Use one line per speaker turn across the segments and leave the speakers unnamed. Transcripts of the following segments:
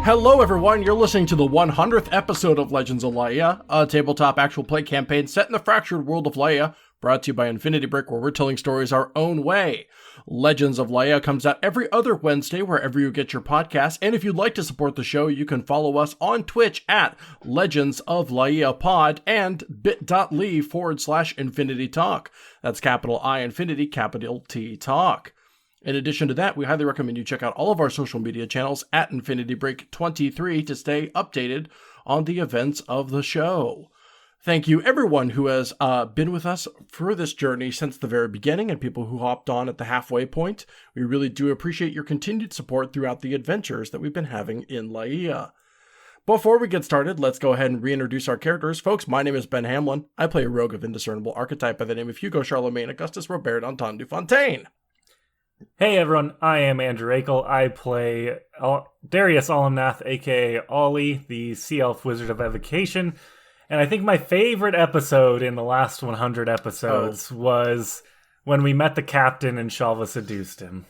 Hello everyone, you're listening to the 100th episode of Legends of Laia, a tabletop actual play campaign set in the fractured world of Laia, brought to you by Infinity Brick, where we're telling stories our own way. Legends of Laia comes out every other Wednesday wherever you get your podcasts, and if you'd like to support the show, you can follow us on Twitch at Legends of Laia Pod and bit.ly/Infinity Talk. That's capital I Infinity, capital T Talk. In addition to that, we highly recommend you check out all of our social media channels at InfinityBreak23 to stay updated on the events of the show. Thank you everyone who has been with us for this journey since the very beginning and people who hopped on at the halfway point. We really do appreciate your continued support throughout the adventures that we've been having in Laia. Before we get started, let's go ahead and reintroduce our characters. Folks, my name is Ben Hamlin. I play a rogue of indiscernible archetype by the name of Hugo Charlemagne Augustus Robert Anton Dufontaine.
Hey everyone, I am Andrew Akel. I play Darius Alamnath, aka Ollie, the Sea Elf Wizard of Evocation. And I think my favorite episode in the last 100 episodes was when we met the captain and Shalva seduced him.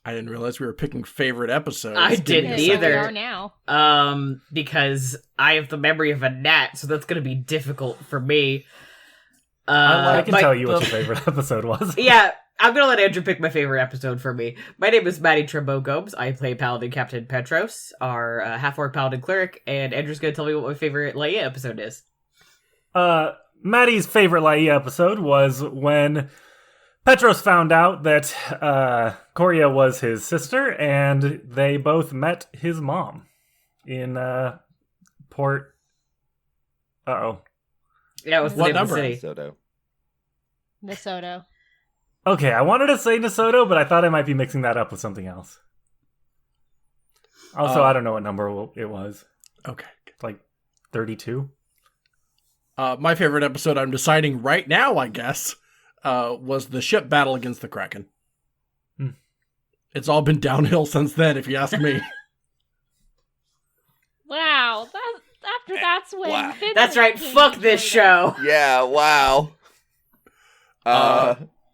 I didn't realize we were picking favorite episodes.
I didn't either.
We are now.
Because I have the memory of a gnat, so that's going to be difficult for me.
I can tell you what your favorite episode was.
Yeah, I'm going to let Andrew pick my favorite episode for me. My name is Maddie Trembo-Gomes. I play Paladin Captain Petros, our half-orc Paladin Cleric, and Andrew's going to tell me what my favorite Laia episode is.
Maddie's favorite Laia episode was when Petros found out that Coria was his sister, and they both met his mom in Port... Uh-oh.
Yeah, what's the name of the city?
Nisoto.
Okay, I wanted to say Nisoto, but I thought I might be mixing that up with something else. Also, I don't know what number it was.
Okay.
Like 32?
My favorite episode, I'm deciding right now, I guess, was the ship battle against the Kraken. It's all been downhill since then, if you ask me.
Wow, that's when...
Wow.
That's right, fuck this show.
Yeah, wow.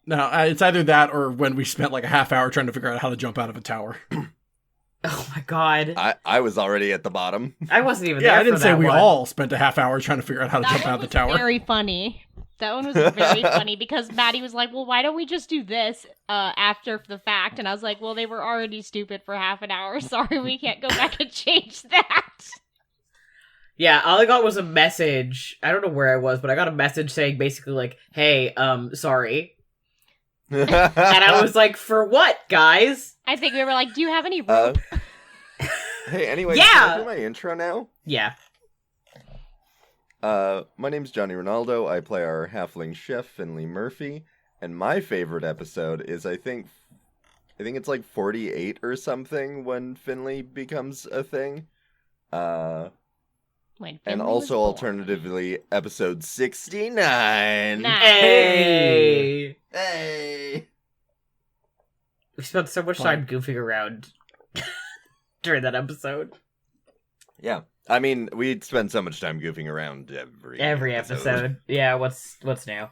No, it's either that or when we spent like a half hour trying to figure out how to jump out of a tower.
Oh my god.
I was already at the bottom.
I wasn't even there.
Yeah, I didn't
for
say
that
we
one.
all spent a half hour trying to figure out how to jump out of the tower.
Very funny. That one was very funny because Maddie was like, well, why don't we just do this after the fact? And I was like, well, they were already stupid for half an hour. Sorry, we can't go back and change that.
Yeah, all I got was a message. I don't know where I was, but I got a message saying basically like, hey, sorry. And I was like, for what, guys?
I think we were like, do you have any rope?
Hey, anyway,
Yeah!
can I do my intro now?
Yeah.
My name's Johnny Ronaldo. I play our halfling chef, Finley Murphy. And my favorite episode is, I think it's like 48 or something when Finley becomes a thing. And also, alternatively, episode 69.
Nice.
Hey!
Hey!
We spent so much time goofing around during that episode.
Yeah. I mean, we spend so much time goofing around every
episode. Yeah, what's new?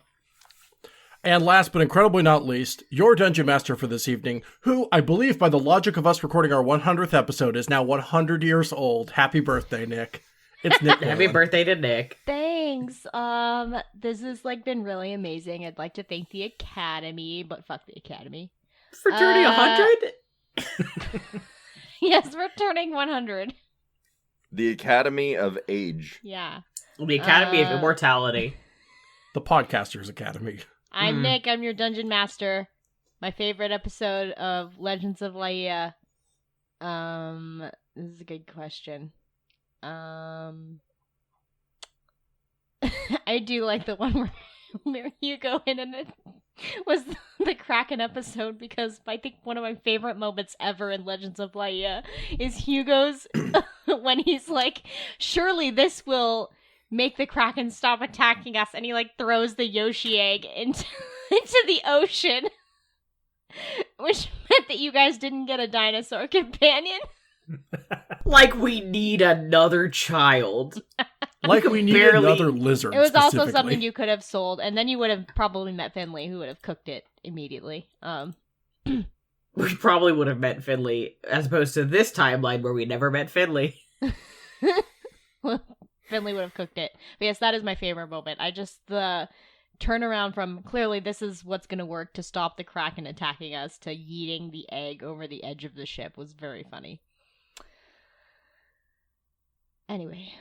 And last but incredibly not least, your Dungeon Master for this evening, who I believe by the logic of us recording our 100th episode is now 100 years old. Happy birthday, Nick. It's Nick.
Happy birthday to Nick.
Thanks. This has been really amazing. I'd like to thank the Academy, but fuck the Academy.
For turning 100?
Yes, we're turning 100.
The Academy of Age.
Yeah.
The Academy of Immortality.
The Podcasters Academy.
I'm Nick. I'm your Dungeon Master. My favorite episode of Legends of Laia. This is a good question. I do like the one where you go in and it was the Kraken episode because I think one of my favorite moments ever in Legends of Laia is Hugo's when he's like, surely this will make the Kraken stop attacking us, and he throws the Yoshi egg into the ocean, which meant that you guys didn't get a dinosaur companion.
Like we need another child.
Like we need another lizard.
It was also something you could have sold, and then you would have probably met Finley, who would have cooked it immediately.
we probably would have met Finley, as opposed to this timeline where we never met Finley.
Finley would have cooked it. But yes, that is my favorite moment. The turnaround from clearly this is what's going to work to stop the Kraken attacking us to yeeting the egg over the edge of the ship was very funny. Anyway,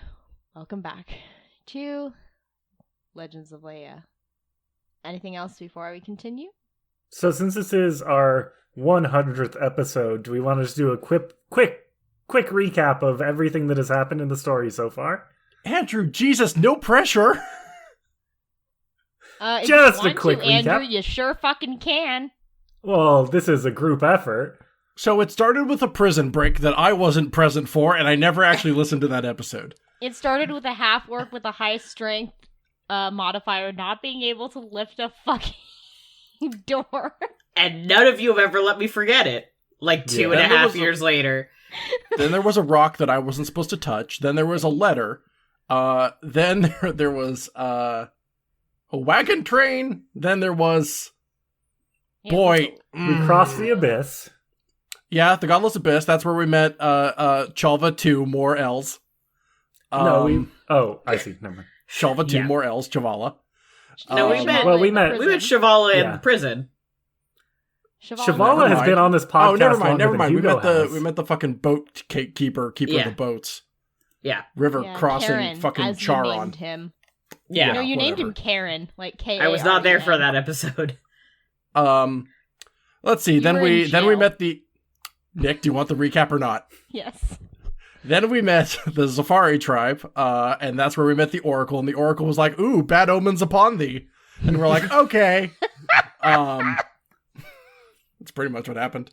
welcome back to Legends of Laia. Anything else before we continue?
So since this is our 100th episode, do we want to just do a quick recap of everything that has happened in the story so far?
Andrew, Jesus, no pressure.
If
Just
you
a
want
quick
to, Andrew,
recap.
you sure fucking can.
Well, this is a group effort.
So it started with a prison break that I wasn't present for, and I never actually listened to that episode.
It started with a half orc with a high strength modifier not being able to lift a fucking door.
And none of you have ever let me forget it. Like two and a half years later.
Then there was a rock that I wasn't supposed to touch. Then there was a letter. Then there was a wagon train. Then there was...
Yeah,
We crossed the abyss.
Yeah, the Godless Abyss. That's where we met Chalva 2, more L's.
I see. Never mind.
Chalva 2,
Yeah.
more L's, Chavala.
No, we met
Shavala in
Shavala in prison.
Shavala has been on this podcast.
Never mind.
Hugo
We met the fucking boat keeper of the boats.
Yeah.
River crossing
Karen,
fucking
as you
Charon.
named him.
Yeah.
No, you named
whatever.
him Karen, like K.
I was not there for that episode.
Let's see.
You
Then
were
we
in
then we
jail.
met the Nick, do you want the recap or not?
Yes.
Then we met the Zafari tribe, and that's where we met the Oracle, and the Oracle was like, "Ooh, bad omens upon thee," and we're like, "Okay." That's pretty much what happened.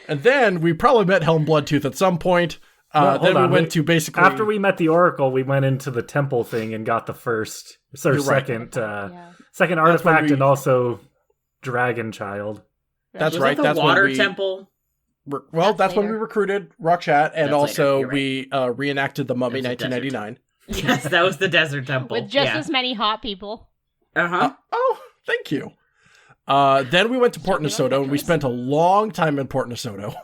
And then we probably met Helm Bloodtooth at some point. Then we went to basically
after we met the Oracle, we went into the temple thing and got the second artifact and also Dragon Child.
That's
Was
right.
That the
that's
water
when we,
temple.
Well, that's when
later.
we recruited Ruckchat, and
That's
also
later, you're
we reenacted the Mummy
That was a desert
1999.
Yes, that was the desert temple.
With just as many hot people.
Uh-huh.
Oh, thank you. Then we went to Port Nasoto, and we spent a long time in Port Nasoto.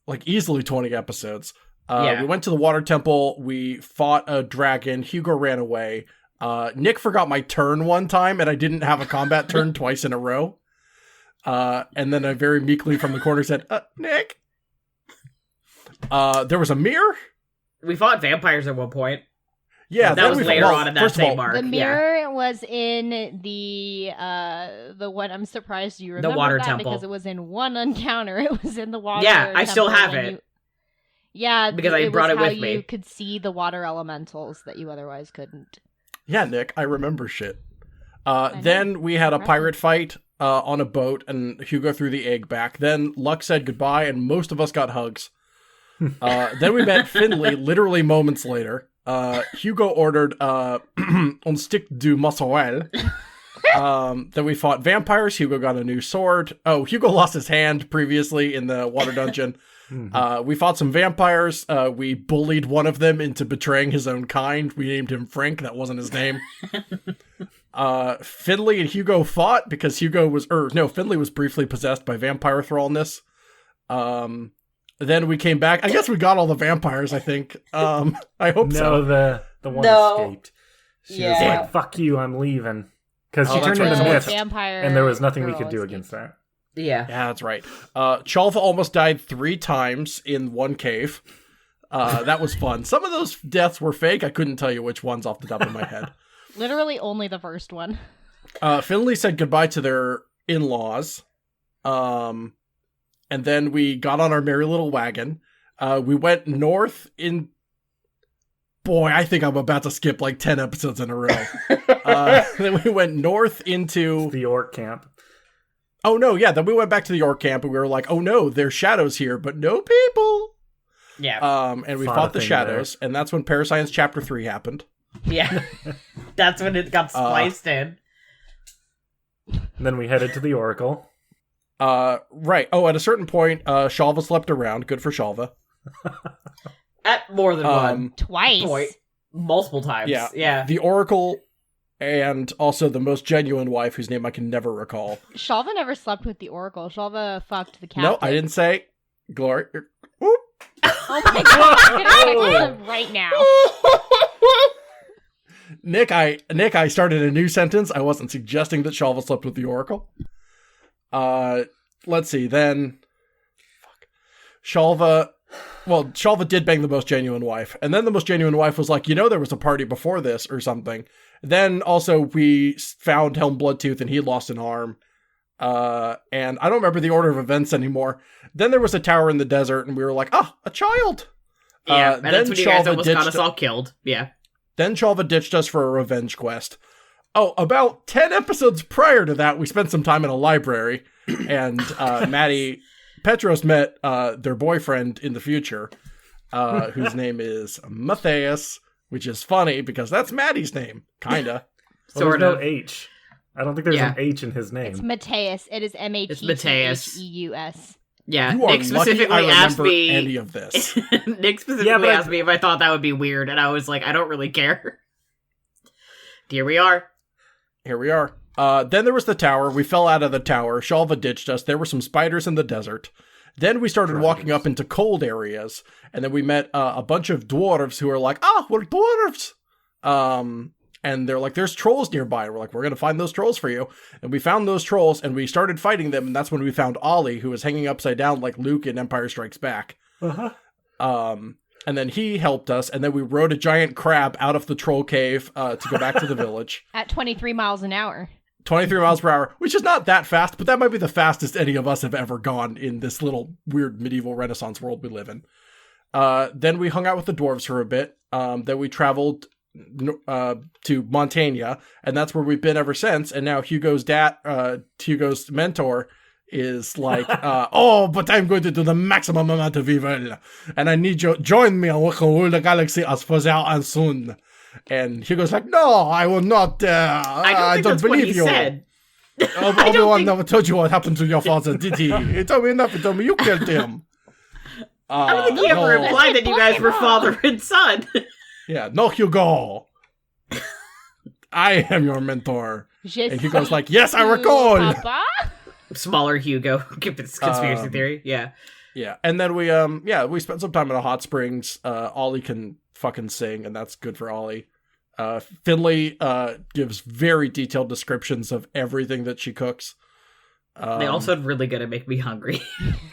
Like easily 20 episodes. We went to the water temple. We fought a dragon. Hugo ran away. Nick forgot my turn one time, and I didn't have a combat turn twice in a row. And then I very meekly from the corner said, Nick. There was a mirror.
We fought vampires at one point.
Yeah,
that was later on in that
first of all,
same arc.
The mirror was in the one. I'm surprised you remember
water
that
temple.
because it was in one encounter. It was in the water.
Yeah, I still
temple
have
when
it.
Because
I brought it
was
with
how
me.
you could see the water elementals that you otherwise couldn't.
Yeah, Nick, I remember shit.
know.
Then we had a
Impressive.
pirate fight on a boat, and Hugo threw the egg back. Then Luck said goodbye, and most of us got hugs. Then we met Finley literally moments later. Hugo ordered un stick du mozzarella. Then we fought vampires. Hugo got a new sword. Oh, Hugo lost his hand previously in the water dungeon. We fought some vampires. We bullied one of them into betraying his own kind. We named him Frank. That wasn't his name. Finley and Hugo fought because Finley was briefly possessed by vampire thrallness. Then we came back. I guess we got all the vampires, I think. I hope so.
No, the one escaped. She was like, "Fuck you, I'm leaving." Because she turned into mist, and there was nothing we could do against that.
Yeah,
that's right. Chalva almost died 3 times in one cave. That was fun. Some of those deaths were fake. I couldn't tell you which ones off the top of my head.
Literally only the first one.
Finley said goodbye to their in-laws. And then we got on our merry little wagon. We went north in... Boy, I think I'm about to skip like 10 episodes in a row. Then we went north into...
The orc camp.
Oh, no, yeah. Then we went back to the orc camp, and we were like, oh, no, there's shadows here, but no people.
Yeah.
And we fought the shadows, and that's when Parascience Chapter 3 happened.
Yeah. That's when it got spliced in.
And then we headed to the Oracle.
Right. Oh, at a certain point, Shalva slept around. Good for Shalva.
At more than one
Twice.
point. Multiple times.
Yeah.
Yeah.
The Oracle and also the most genuine wife, whose name I can never recall.
Shalva never slept with the Oracle. Shalva fucked the captain.
No, I didn't say. Glory. Oop.
Oh my god, I'm gonna text him right now.
Nick, I started a new sentence. I wasn't suggesting that Shalva slept with the Oracle. Let's see, then... Shalva did bang the most genuine wife. And then the most genuine wife was like, there was a party before this or something. Then also we found Helm Bloodtooth and he lost an arm. And I don't remember the order of events anymore. Then there was a tower in the desert and we were like, a child.
Yeah, and that's when you guys
Shalva
almost got us all killed. Yeah.
Then Shalva ditched us for a revenge quest. Oh, about 10 episodes prior to that, we spent some time in a library, and Maddie Petros met their boyfriend in the future, whose name is Matthias, which is funny because that's Maddie's name, kinda.
Well, there's no H. I don't think there's an H in his name.
It's Mateus. It is Mattheus.
Yeah,
You are
Nick specifically
lucky I
asked
remember
me.
any of this.
Nick specifically asked me if I thought that would be weird, and I was like, I don't really care. Here we are. Then there was the tower. We fell out of the tower. Shalva ditched us. There were some spiders in the desert. Then we started walking up into cold areas, and then we met a bunch of dwarves who were like, we're dwarves! And they're like, there's trolls nearby. We're like, we're going to find those trolls for you. And we found those trolls, and we started fighting them, and that's when we found Ollie, who was hanging upside down like Luke in Empire Strikes Back.
Uh-huh.
And then he helped us, and then we rode a giant crab out of the troll cave to go back to the village.
At 23 miles an hour.
23 miles per hour, which is not that fast, but that might be the fastest any of us have ever gone in this little weird medieval Renaissance world we live in. Then we hung out with the dwarves for a bit. Then we traveled to Montaigne, and that's where we've been ever since. And now Hugo's mentor is like, but I'm going to do the maximum amount of evil, and I need you join me, and we can rule the galaxy as far and soon. And Hugo's like, no, I will not. I don't believe you.
Said.
Obi-Wan never told you what happened to your father, did he? He told me nothing. He told me you killed him.
I don't think he ever implied that you guys were father and son.
Yeah, no, Hugo. I am your mentor. And Hugo's like, yes, I recall.
Smaller Hugo. Conspiracy theory. Yeah.
Yeah. And then we spent some time in a hot springs. Ollie can fucking sing, and that's good for Ollie. Finley gives very detailed descriptions of everything that she cooks.
They all sound really good at make me hungry.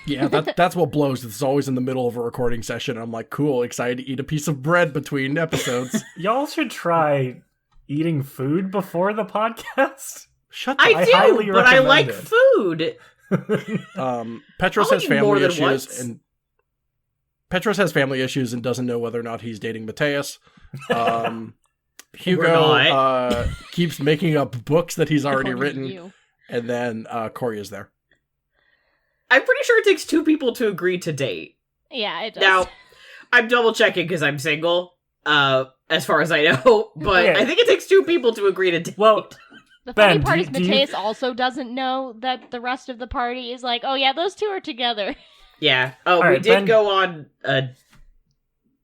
Yeah, that's what blows. It's always in the middle of a recording session. I'm like, cool, excited to eat a piece of bread between episodes.
Y'all should try eating food before the podcast.
Shut up.
I do, but I like food.
Petros has family issues, and Petros has family issues and doesn't know whether or not he's dating Matthias. Hugo keeps making up books that he's already written. And then Corey is there.
I'm pretty sure it takes two people to agree to date.
Yeah, it does.
Now, I'm double checking because I'm single, as far as I know, but I think it takes two people to agree to date.
Well,
the funny part is Mateus also doesn't know that the rest of the party is like, oh yeah, those two are together.
Yeah. Oh, we did go on a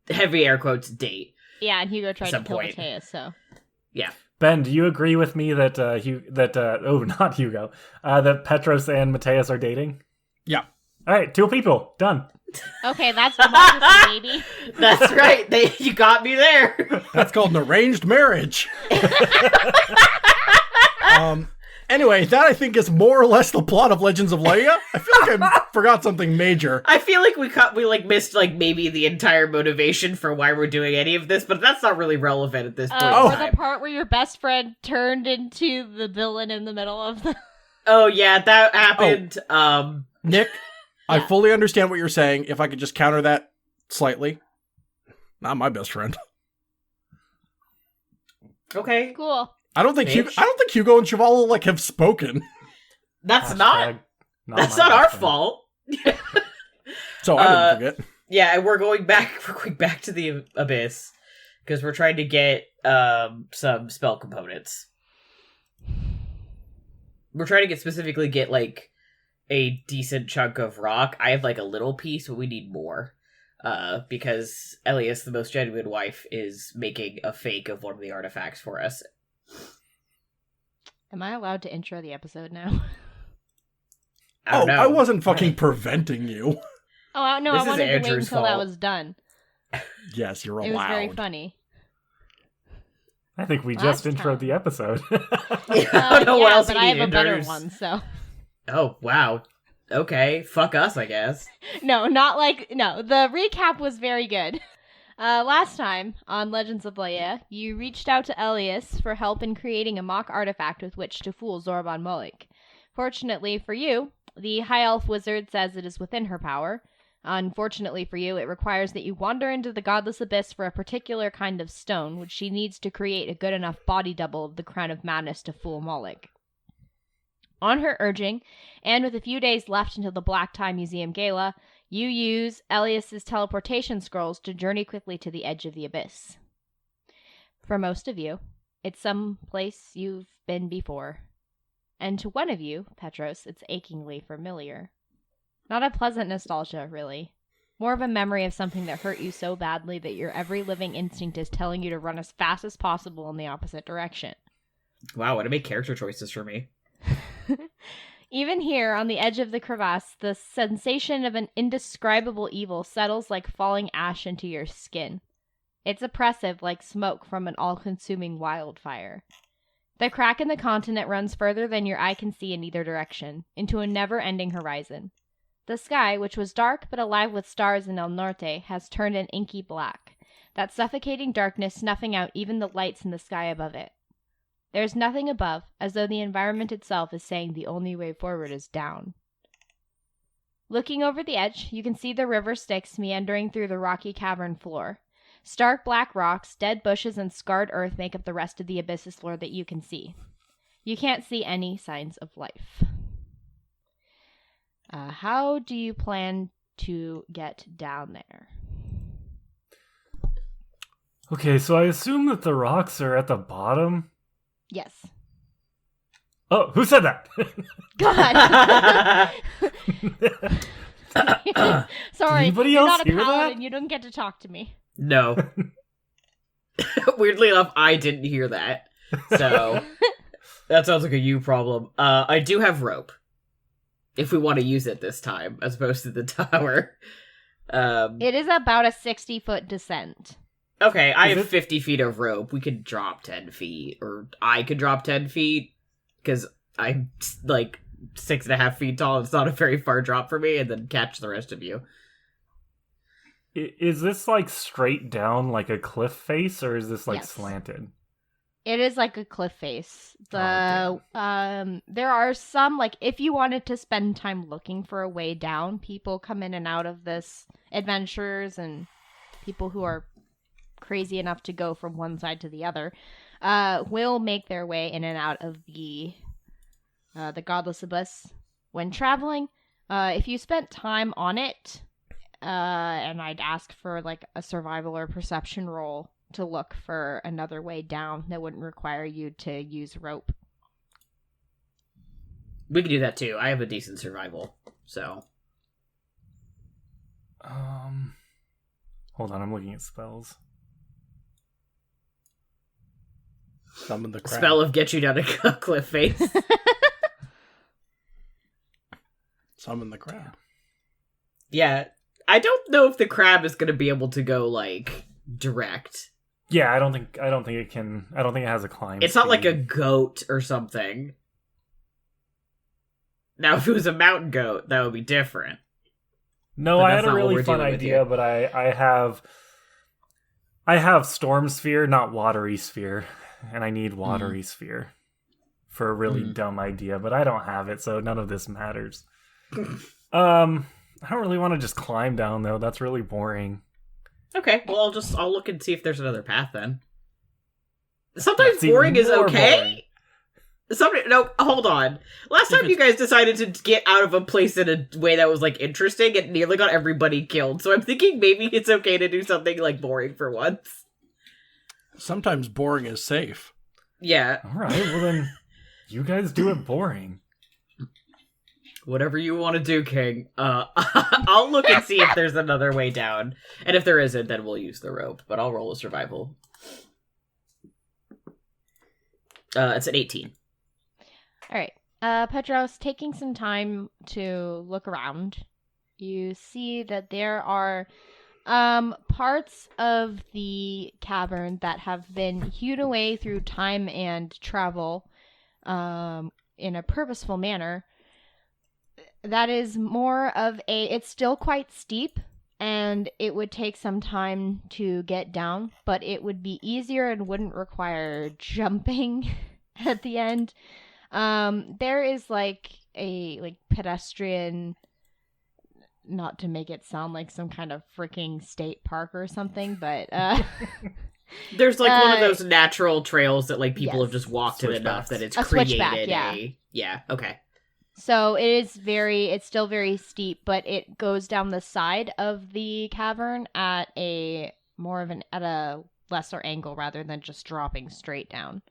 heavy air quotes date.
Yeah, and Hugo tried to kill Mateus, so.
Yeah.
Ben, do you agree with me that that Petros and Matthias are dating?
Yeah.
All right, two people done.
Okay, that's democracy, baby.
That's right. You got me there.
That's called an arranged marriage. Anyway, that I think is more or less the plot of Legends of Laia. I feel like I forgot something major.
I feel like we missed maybe the entire motivation for why we're doing any of this, but that's not really relevant at this point.
Or the part where your best friend turned into the villain in the middle of the.
Oh yeah, that happened.
Nick, I fully understand what you're saying. If I could just counter that slightly, not my best friend.
Okay,
cool.
I don't think Hugo and Chevalo have spoken.
That's not our fault.
So I didn't forget.
Yeah, and we're going back to the Abyss because we're trying to get some spell components. We're trying to specifically get a decent chunk of rock. I have a little piece, but we need more. Because Elias, the most genuine wife, is making a fake of one of the artifacts for us.
Am I allowed to intro the episode now?
I don't know.
I wasn't fucking preventing you.
Oh, no,
This
I
is
wanted to wait
Andrew's
until that
fault.
was done.
Yes, you're allowed.
It was very funny.
I think we
Last
just introed
time.
the episode.
I don't know what else
but
you
I have
need,
a better
Anders.
one, so.
Oh, wow. Okay, fuck us, I guess.
No, the recap was very good. Last time, on Legends of Laia, you reached out to Elias for help in creating a mock artifact with which to fool Zorban Molik. Fortunately for you, the High Elf Wizard says it is within her power. Unfortunately for you, it requires that you wander into the Godless Abyss for a particular kind of stone, which she needs to create a good enough body double of the Crown of Madness to fool Molik. On her urging, and with a few days left until the Black Tie Museum Gala, you use Elias's teleportation scrolls to journey quickly to the edge of the abyss. For most of you, it's some place you've been before. And to one of you, Petros, it's achingly familiar. Not a pleasant nostalgia, really. More of a memory of something that hurt you so badly that your every living instinct is telling you to run as fast as possible in the opposite direction.
Wow, way to make character choices for me.
Even here, on the edge of the crevasse, the sensation of an indescribable evil settles like falling ash into your skin. It's oppressive, like smoke from an all-consuming wildfire. The crack in the continent runs further than your eye can see in either direction, into a never-ending horizon. The sky, which was dark but alive with stars in El Norte, has turned an inky black, that suffocating darkness snuffing out even the lights in the sky above it. There's nothing above, as though the environment itself is saying the only way forward is down. Looking over the edge, you can see the river Styx meandering through the rocky cavern floor. Stark black rocks, dead bushes, and scarred earth make up the rest of the abyss's floor that you can see. You can't see any signs of life. How do you plan to get down there?
Okay, so I assume that the rocks are at the bottom.
Yes.
Oh, who said that?
God! Sorry,
Anybody
you're
else
not a
hear that?
paladin. You don't get to talk to me.
No. Weirdly enough, I didn't hear that. So, that sounds like a you problem. I do have rope. If we want to use it this time, as opposed to the tower.
It is about a 60-foot descent.
Okay, I
Is
have
it-
50 feet of rope. We could drop 10 feet. Or I could drop 10 feet. Because I'm, like, 6.5 feet tall. It's not a very far drop for me. And then catch the rest of you.
Is this like straight down like a cliff face, or is this like
Yes.
slanted?
It is like a cliff face.
Oh,
There are some, like, if you wanted to spend time looking for a way down, people come in and out of this, adventurers and people who are crazy enough to go from one side to the other, will make their way in and out of the Godless Abyss when traveling. If you spent time on it, and I'd ask for like a survival or perception roll to look for another way down that wouldn't require you to use rope.
We can do that too. I have a decent survival. So.
Hold on, I'm looking at spells.
Summon the crab.
Spell of get you down a cliff face.
Summon the crab.
Yeah. I don't know if the crab is going to be able to go, like, direct.
Yeah, I don't think it can. I don't think it has a climb.
It's not like a
speed.
goat or something. Now, if it was a mountain goat, that would be different.
No,
But
I
that's
had a
not what
really
we're
fun
dealing with
idea,
here.
but I have storm sphere, not watery sphere, and I need watery sphere for a really dumb idea, but I don't have it, so none of this matters. I don't really want to just climb down though. That's really boring.
Okay, well, I'll look and see if there's another path then. Sometimes
That's even
boring is
more
okay. No, hold on. Last time you guys decided to get out of a place in a way that was, like, interesting, it nearly got everybody killed. So I'm thinking maybe it's okay to do something, like, boring for once.
Sometimes boring is safe.
Yeah.
All right, well then, you guys do it boring.
Whatever you want to do, King. I'll look and see if there's another way down. And if there isn't, then we'll use the rope. But I'll roll a survival. It's an 18.
All right. Petros, taking some time to look around, you see that there are parts of the cavern that have been hewed away through time and travel in a purposeful manner. That is more of it's still quite steep, and it would take some time to get down, but it would be easier and wouldn't require jumping at the end. There is a pedestrian, not to make it sound like some kind of freaking state park or something, but
there's one of those natural trails that people
yes.
have just walked it enough that it's
a
created
switchback, yeah.
Yeah, okay.
So it's still very steep, but it goes down the side of the cavern at a lesser angle rather than just dropping straight down.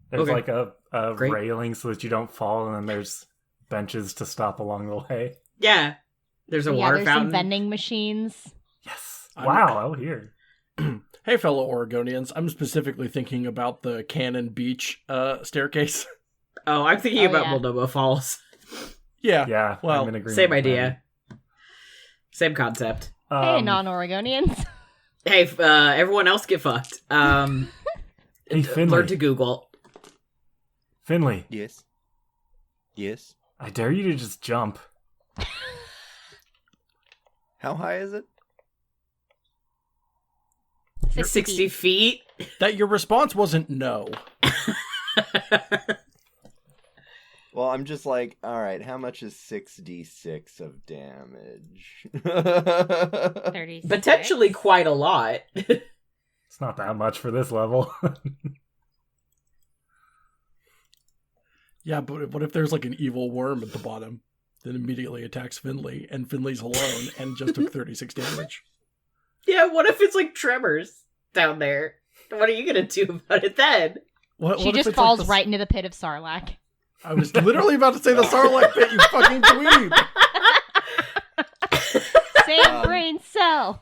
There's
Okay.
a
Great.
railing so that you don't fall, and then there's benches to stop along the way.
Yeah. There's a water
there's
fountain.
some vending machines.
Yes. Wow, out here.
Hey, fellow Oregonians. I'm specifically thinking about the Cannon Beach
Oh,
staircase.
I'm thinking about
yeah.
Moldova Falls.
Yeah.
Yeah,
well,
I'm in agreement.
Same
with
idea. Same concept.
that.
Hey, non-Oregonians.
Hey, everyone else get fucked.
Hey, Finley.
Learn to Google.
Finley,
Yes. Yes.
I dare you to just jump.
How high is it?
60 feet?
That your response wasn't no.
Well, I'm just like, alright, how much is 6d6 of damage?
36.
Potentially quite a lot.
It's not that much for this level.
Yeah, but what if there's an evil worm at the bottom that immediately attacks Finley, and Finley's alone and just took 36 damage?
Yeah, what if it's Tremors down there? What are you gonna do about it then?
What
She
if
just
it's
falls
the-
right into the pit of Sarlacc.
I was literally about to say the Sarlacc pit, you fucking dweeb!
Same brain cell.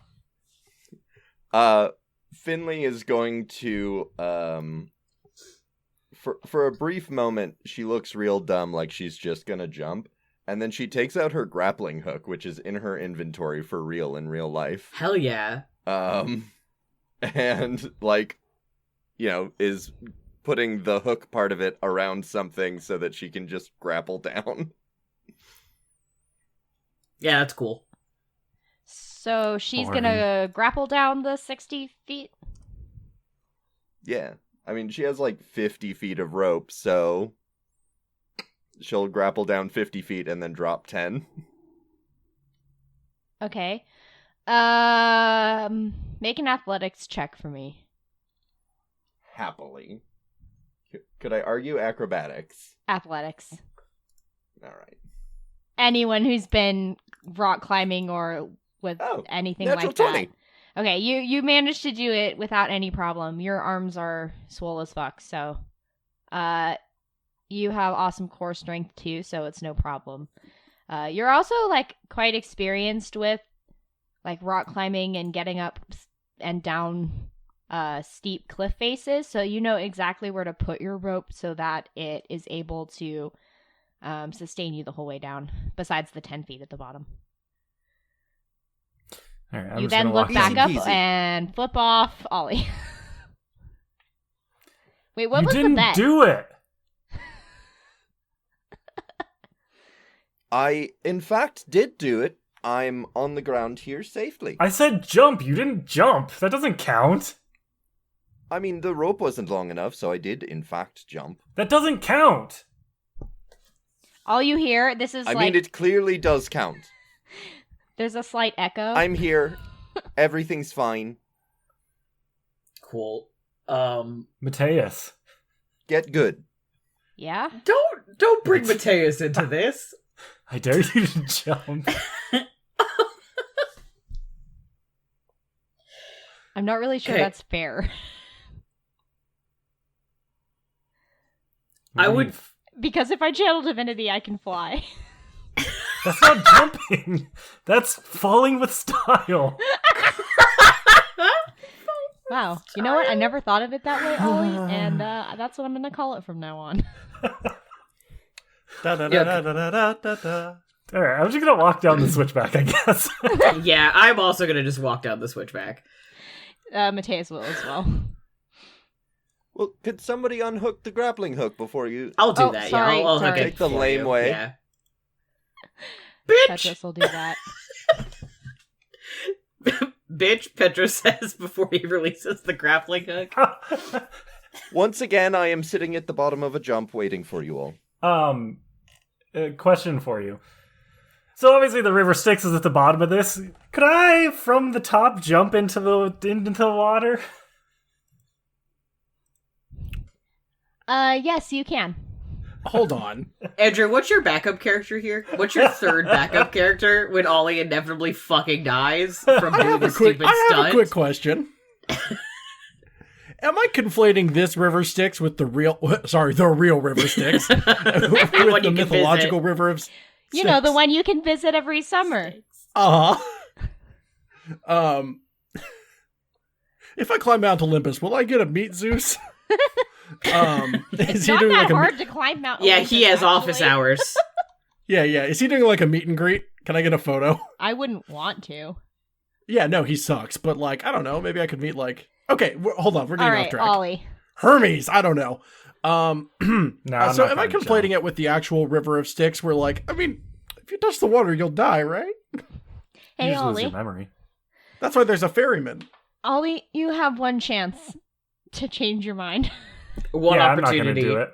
Finley is going to, for a brief moment, she looks real dumb, like she's just gonna jump, and then she takes out her grappling hook, which is in her inventory for real in real life.
Hell yeah.
And, is putting the hook part of it around something so that she can just grapple down.
Yeah, that's cool.
So she's
Boring.
gonna grapple down the 60 feet?
Yeah. I mean, she has 50 feet of rope, so she'll grapple down 50 feet and then drop 10.
Okay. Make an athletics check for me.
Happily. Could I argue acrobatics?
Athletics.
Alright.
Anyone who's been rock climbing or with anything
natural
like
20.
that. Okay, you managed to do it without any problem. Your arms are swole as fuck, so you have awesome core strength too, so it's no problem. You're also quite experienced with rock climbing and getting up and down steep cliff faces, so you know exactly where to put your rope so that it is able to sustain you the whole way down, besides the 10 feet at the bottom.
All right, I'm
You
just
then
gonna
look
walk
back
down.
up and flip off Ollie. Wait, what
You
was
didn't
the bet?
do it.
I, in fact, did do it. I'm on the ground here safely.
I said jump. You didn't jump. That doesn't count.
I mean, the rope wasn't long enough, so I did, in fact, jump.
That doesn't count.
All you hear, this is
I mean, it clearly does count.
there's a slight echo.
I'm here. Everything's fine.
Cool.
Mateus.
Get good.
Yeah?
Don't bring Mateus into this.
I dare you to jump.
I'm not really sure
Okay.
that's fair.
I would-
Because if I channel divinity, I can fly.
That's not jumping. That's falling with style.
Wow. You know what? I never thought of it that way, Ollie, and that's what I'm going to call it from now on.
Da-da-da-da-da-da-da.
All right, I'm just gonna walk down the switchback, I guess.
Yeah, I'm also gonna just walk down the switchback.
Mateus will as well.
Well, could somebody unhook the grappling hook before you...
I'll do
Oh,
that.
sorry,
Yeah, I'll hook
sorry.
it
Take the
for
lame
you.
way.
Yeah. Bitch!
Petrus will do that.
Bitch, Petra says before he releases the grappling hook.
Once again, I am sitting at the bottom of a jump waiting for you all.
A question for you. So obviously the river Styx is at the bottom of this. Could I, from the top, jump into the water?
Yes, you can.
Hold on.
Andrew, what's your backup character here? What's your third backup character when Ollie inevitably fucking dies from doing a stupid
I have
stunt?
a quick question. Am I conflating this river Styx with the real river Styx with
Everyone
the
you can
mythological
visit.
river of Styx?
You know, the one you can visit every summer.
Uh-huh. If I climb Mount Olympus, will I get to meet Zeus?
It's
Is he
not
doing
that
like a
hard to climb Mount
Yeah,
Olympus,
he has
actually.
office hours.
Yeah. Is he doing like a meet and greet? Can I get a photo?
I wouldn't want to.
Yeah, no, he sucks. But like, I don't know. Maybe I could meet like. Okay, hold on. We're
All
getting
right,
off track.
Ollie.
Hermes. I don't know.
No, I'm
So
not
am I
gonna
conflating
jump.
it with the actual river of Styx? Where like, I mean, if you touch the water, you'll die, right?
Hey,
You just lose
Ollie.
your memory.
That's why there's a ferryman.
Ollie, you have one chance to change your mind.
One
I'm not
opportunity.
gonna do it.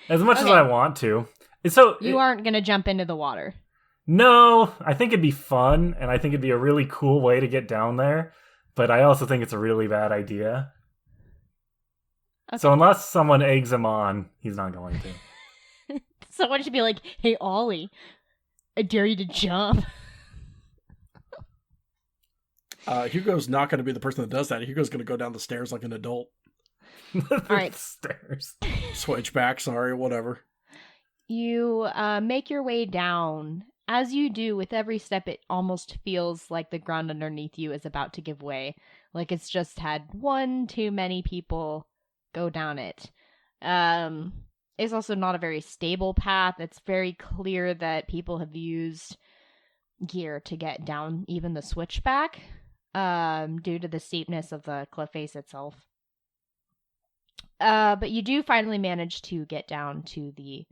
As much as
Okay.
I want to. So
You aren't going to jump into the water.
No, I think it'd be fun, and I think it'd be a really cool way to get down there. But I also think it's a really bad idea.
Okay.
So unless someone eggs him on, he's not going to.
Someone should be like, hey, Ollie, I dare you to jump.
Hugo's not going to be the person that does that. Hugo's going to go down the stairs like an adult.
All
right.
Stairs.
Switchback, sorry, whatever.
You make your way down. As you do, with every step, it almost feels like the ground underneath you is about to give way. Like it's just had one too many people go down it. It's also not a very stable path. It's very clear that people have used gear to get down even the switchback, due to the steepness of the cliff face itself. But you do finally manage to get down to the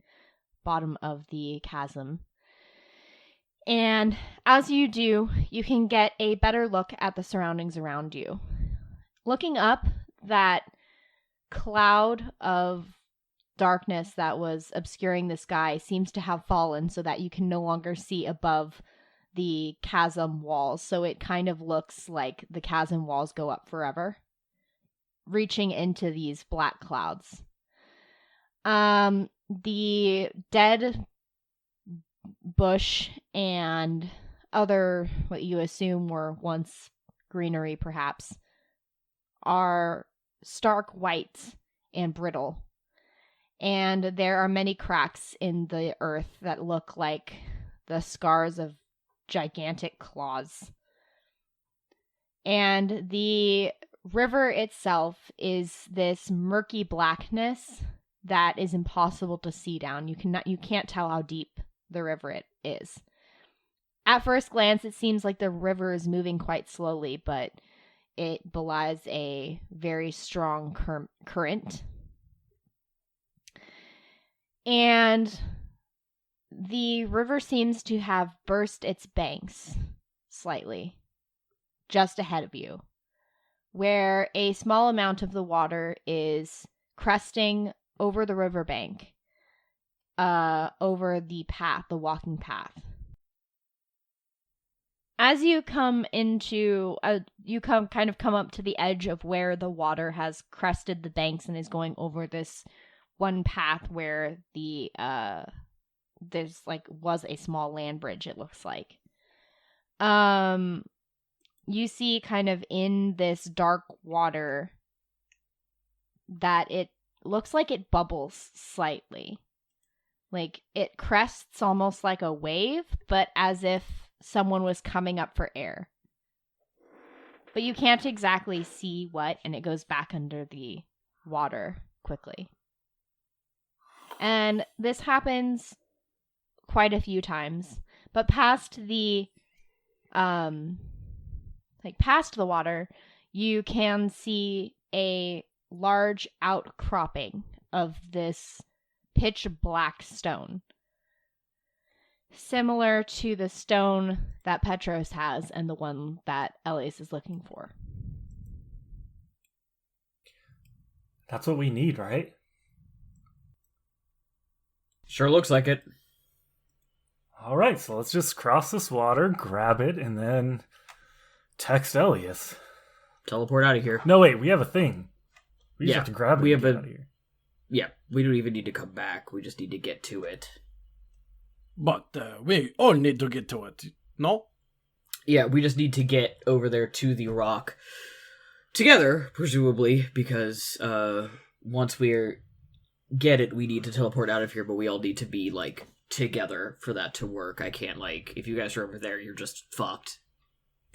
bottom of the chasm. And as you do, you can get a better look at the surroundings around you. Looking up, that cloud of darkness that was obscuring the sky seems to have fallen so that you can no longer see above the chasm walls. So it kind of looks like the chasm walls go up forever, reaching into these black clouds. The dead bush and other, what you assume were once greenery perhaps, are stark white and brittle. And there are many cracks in the earth that look like the scars of gigantic claws. And the river itself is this murky blackness that is impossible to see down. You can't tell how deep the river it is. At first glance, it seems like the river is moving quite slowly, but it belies a very strong current. And the river seems to have burst its banks slightly just ahead of you, where a small amount of the water is cresting over the riverbank, over the path, the walking path. As you come into, kind of come up to the edge of where the water has crested the banks and is going over this one path where there's was a small land bridge, it looks like. You see kind of in this dark water that it looks like it bubbles slightly. Like it crests almost like a wave, but as if someone was coming up for air. But you can't exactly see what, and it goes back under the water quickly. And this happens quite a few times, but past the past the water, you can see a large outcropping of this pitch black stone, similar to the stone that Petros has and the one that Elias is looking for.
That's what we need, right?
Sure looks like it.
All right, so let's just cross this water, grab it, and then text Elias.
Teleport out of here.
No, wait, we have a thing. We just
Yeah,
have to grab it
we
and
have
get
a-
out of here.
Yeah, we don't even need to come back. We just need to get to it.
But we all need to get to it, no?
Yeah, we just need to get over there to the rock together, presumably, because once we get it, we need to teleport out of here, but we all need to be, like, together for that to work. I can't, like, if you guys are over there, you're just fucked.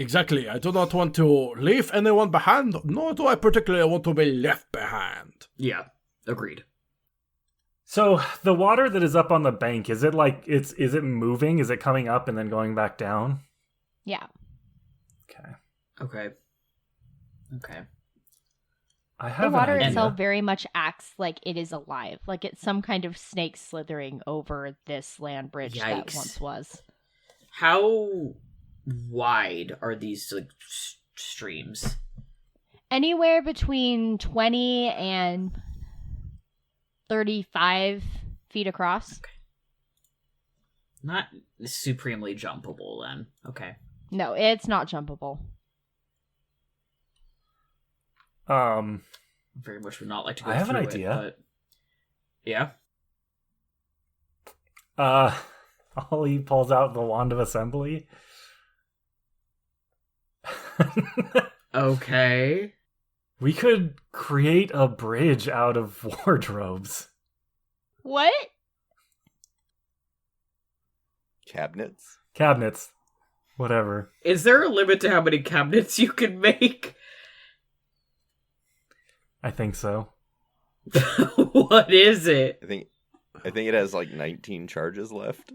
Exactly. I do not want to leave anyone behind, nor do I particularly want to be left behind.
Yeah, agreed.
So the water that is up on the bank, is it like is it moving? Is it coming up and then going back down?
Yeah.
Okay.
Okay.
I
The
have
water
an idea.
itself very much acts like it is alive, like it's some kind of snake slithering over this land bridge that
Yikes.
once was.
How wide are these, like, streams?
Anywhere between 20 and 35 feet across.
Not supremely jumpable, then. Okay.
No, it's not jumpable.
Very much would not like to go
I have an
through it,
idea.
but... Yeah?
Ollie pulls out the wand of assembly.
Okay.
We could create a bridge out of wardrobes.
What?
Cabinets?
Cabinets. Whatever.
Is there a limit to how many cabinets you can make?
I think so.
What is it?
I think it has like 19 charges left.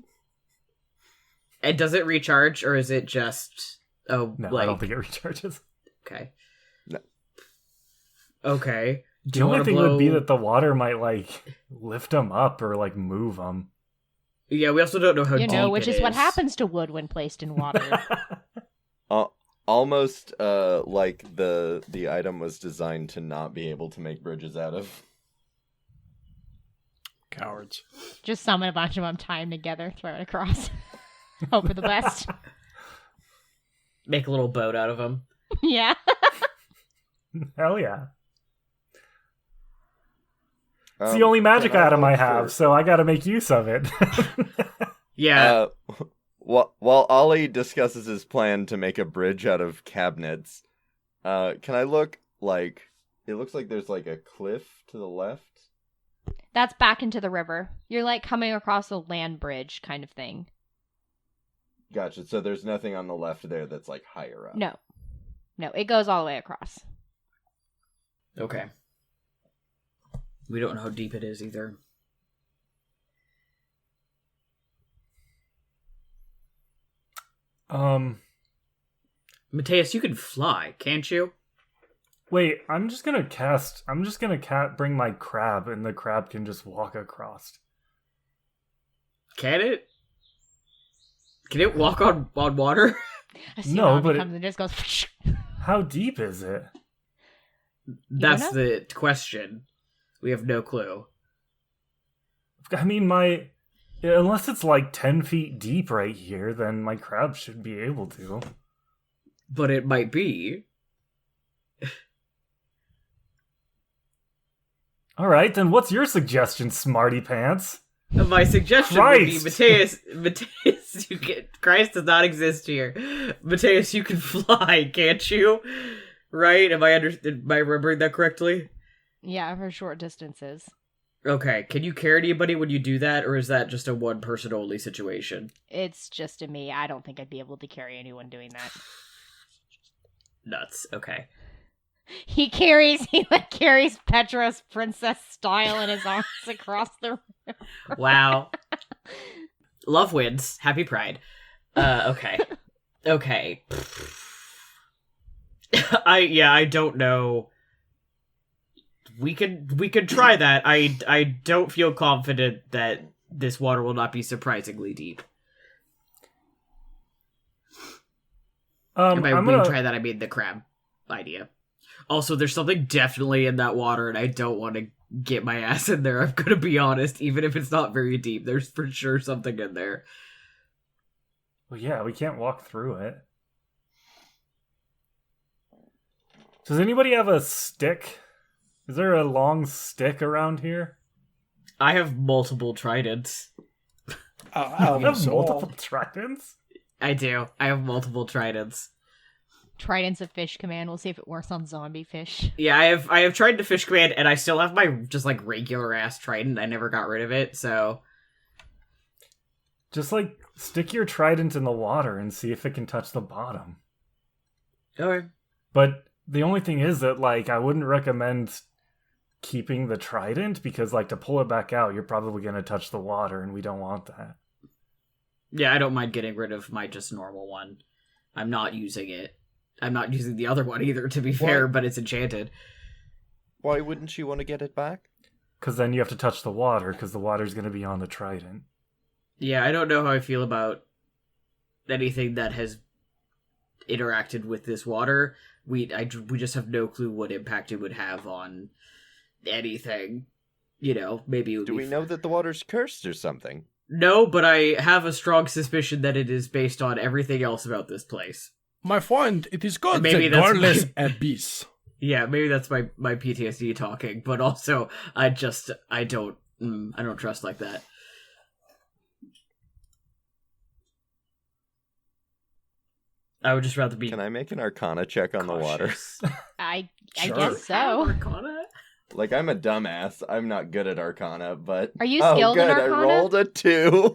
And does it recharge, or is it just... Oh,
No,
like...
I don't think it recharges.
Okay.
No.
Okay. Do
The
you
only
want to
thing
blow...
would be that the water might, like, lift them up or, like, move them.
Yeah, we also don't know how
You
deep
know, which
it
is what happens to wood when placed in water.
Almost like the item was designed to not be able to make bridges out of.
Cowards.
Just summon a bunch of them, tie them together, throw it across. Hope for the best.
Make a little boat out of them.
Yeah.
Hell yeah. It's
Um,
the only magic
can
item I
look
have,
for-
so I gotta make use of it.
Yeah.
While Ollie discusses his plan to make a bridge out of cabinets, can I look, like, it looks like there's like a cliff to the left?
That's back into the river. You're like coming across a land bridge kind of thing.
Gotcha, so there's nothing on the left there that's like higher up.
No. No, it goes all the way across.
Okay. We don't know how deep it is either. Mateus, you can fly, can't you?
Wait, I'm just gonna bring my crab, and the crab can just walk across.
Can it? Can it walk on water?
I see
No,
how it
but
comes and just goes.
How deep is it?
That's
don't
the question. We have no clue.
I mean, unless it's like 10 feet deep right here, then my crab should be able to.
But it might be.
All right, then what's your suggestion, smarty pants?
My suggestion would be,
Christ!
Mateus, Christ does not exist here. Mateus, you can fly, can't you? Right? Am I remembering that correctly?
Yeah, for short distances.
Okay, can you carry anybody when you do that, or is that just a one-person only situation?
It's just a me. I don't think I'd be able to carry anyone doing that.
Nuts. Okay.
He like carries Petra's princess style in his arms across the room.
Wow. Love wins. Happy Pride. Okay. Okay. I don't know. We could try that. I don't feel confident that this water will not be surprisingly deep. And by we can try that, I mean the crab idea. Also, there's something definitely in that water, and I don't want to get my ass in there. I'm gonna be honest, even if it's not very deep, there's for sure something in there.
Well, yeah, we can't walk through it. Does anybody have a stick? Is there a long stick around here?
I have multiple tridents.
You have multiple tridents?
I do. I have multiple tridents.
Tridents of Fish Command. We'll see if it works on zombie fish.
Yeah, I have Trident of Fish Command, and I still have my just like regular ass trident. I never got rid of it, so
just like stick your trident in the water and see if it can touch the bottom.
Okay.
But the only thing is that like I wouldn't recommend keeping the trident because like to pull it back out, you're probably going to touch the water, and we don't want that.
Yeah, I don't mind getting rid of my just normal one. I'm not using it. I'm not using the other one either, to be fair, but it's enchanted.
Why wouldn't you want to get it back?
Because then you have to touch the water, because the water's going to be on the trident.
Yeah, I don't know how I feel about anything that has interacted with this water. We just have no clue what impact it would have on anything. You know, maybe it would
Do we know that the water's cursed or something?
No, but I have a strong suspicion that it is based on everything else about this place.
My friend, it is called
Maybe
the
that's
Godless Abyss.
Yeah, maybe that's my PTSD talking, but also I don't trust like that. I would just rather be.
Can I make an Arcana check on
cautious.
the water?
I
Sure.
guess so.
Arcana?
Like, I'm a dumbass. I'm not good at Arcana, but...
Are you skilled in
good,
Arcana?
I rolled a 2.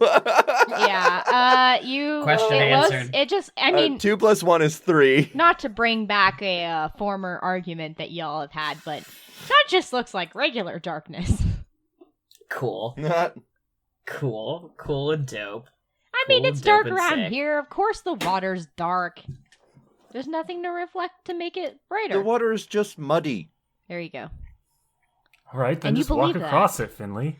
Yeah, you...
Question answered.
It just, I mean...
2 plus 1 is 3.
Not to bring back a former argument that y'all have had, but that just looks like regular darkness.
Cool. Cool and dope.
I mean,
Cool,
it's
dope,
dark
and
around
sick.
here. Of course the water's dark. There's nothing to reflect to make it brighter.
The water is just muddy.
There you go.
All right, then
And you
just walk
believe
across it, Finley.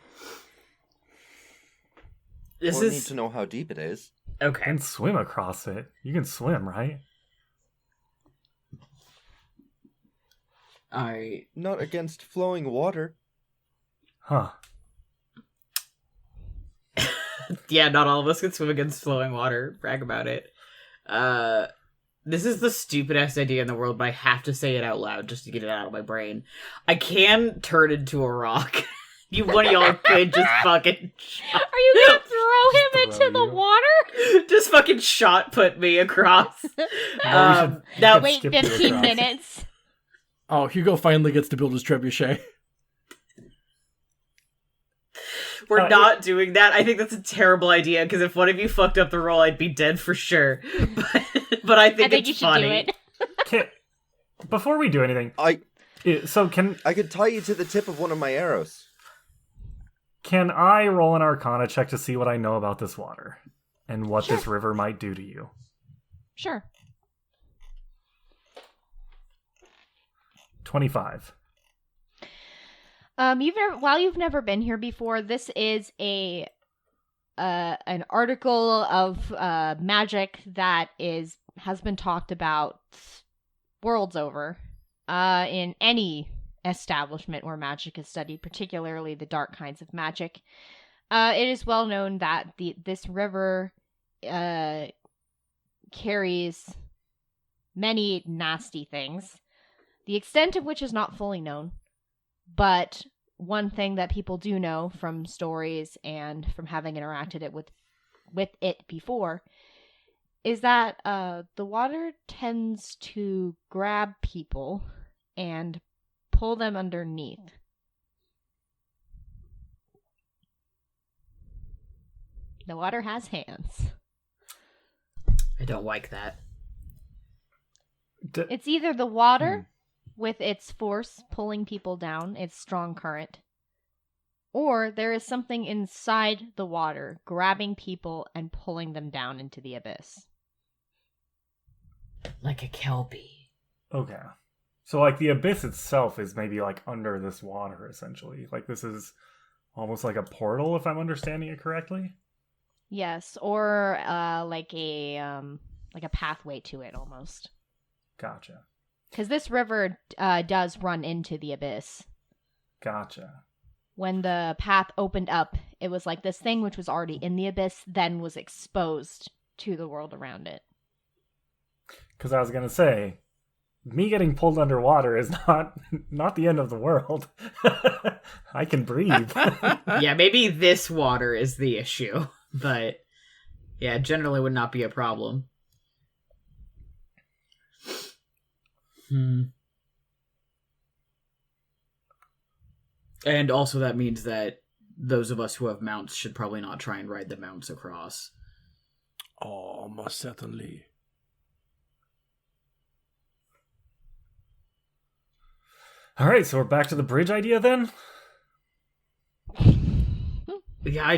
This
We'll need
is
to know how deep it is.
okay.
And swim across it. You can swim, right?
Not against flowing water.
Huh.
Yeah, not all of us can swim against flowing water. Brag about it. This is the stupidest idea in the world, but I have to say it out loud just to get it out of my brain. I can turn into a rock. One of y'all could just fucking...
Are you gonna throw him
Just
into
throw
the
you.
water?
just fucking shot put me across.
Now
Wait
skip you
15
across.
minutes.
Oh, Hugo finally gets to build his trebuchet.
We're not doing that. I think that's a terrible idea, because if one of you fucked up the roll, I'd be dead for sure. But I think
you
it's
should
funny.
do it.
Before we do anything,
I could tie you to the tip of one of my arrows.
Can I roll an Arcana check to see what I know about this water and what
Sure.
this river might do to you?
Sure.
25.
You've never been here before, this is an article of magic that has been talked about worlds over in any establishment where magic is studied, particularly the dark kinds of magic. It is well known that this river carries many nasty things, the extent of which is not fully known. But one thing that people do know from stories and from having interacted with it before is that the water tends to grab people and pull them underneath. The water has hands.
I don't like that.
It's either the water with its force pulling people down, its strong current, or there is something inside the water grabbing people and pulling them down into the abyss.
Like a kelpie.
Okay. So, like, the abyss itself is maybe, like, under this water, essentially. Like, this is almost like a portal, if I'm understanding it correctly?
Yes, or like a pathway to it, almost.
Gotcha.
Because this river does run into the abyss.
Gotcha.
When the path opened up, it was like this thing which was already in the abyss, then was exposed to the world around it.
Because I was going to say, me getting pulled underwater is not the end of the world. I can breathe.
Yeah, maybe this water is the issue. But, yeah, generally would not be a problem. And also that means that those of us who have mounts should probably not try and ride the mounts across.
Oh, most certainly.
All right, so we're back to the bridge idea then?
Yeah, I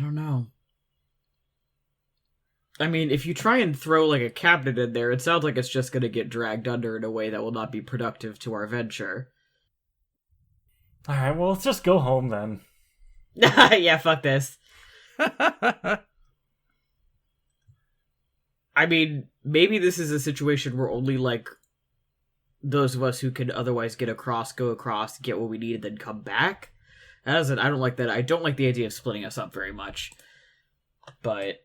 don't know. I mean, if you try and throw, like, a cabinet in there, it sounds like it's just gonna get dragged under in a way that will not be productive to our venture.
Alright, well, let's just go home then.
Yeah, fuck this. I mean, maybe this is a situation where only, like, those of us who can otherwise get across, go across, get what we need, and then come back. I don't like that. I don't like the idea of splitting us up very much. But...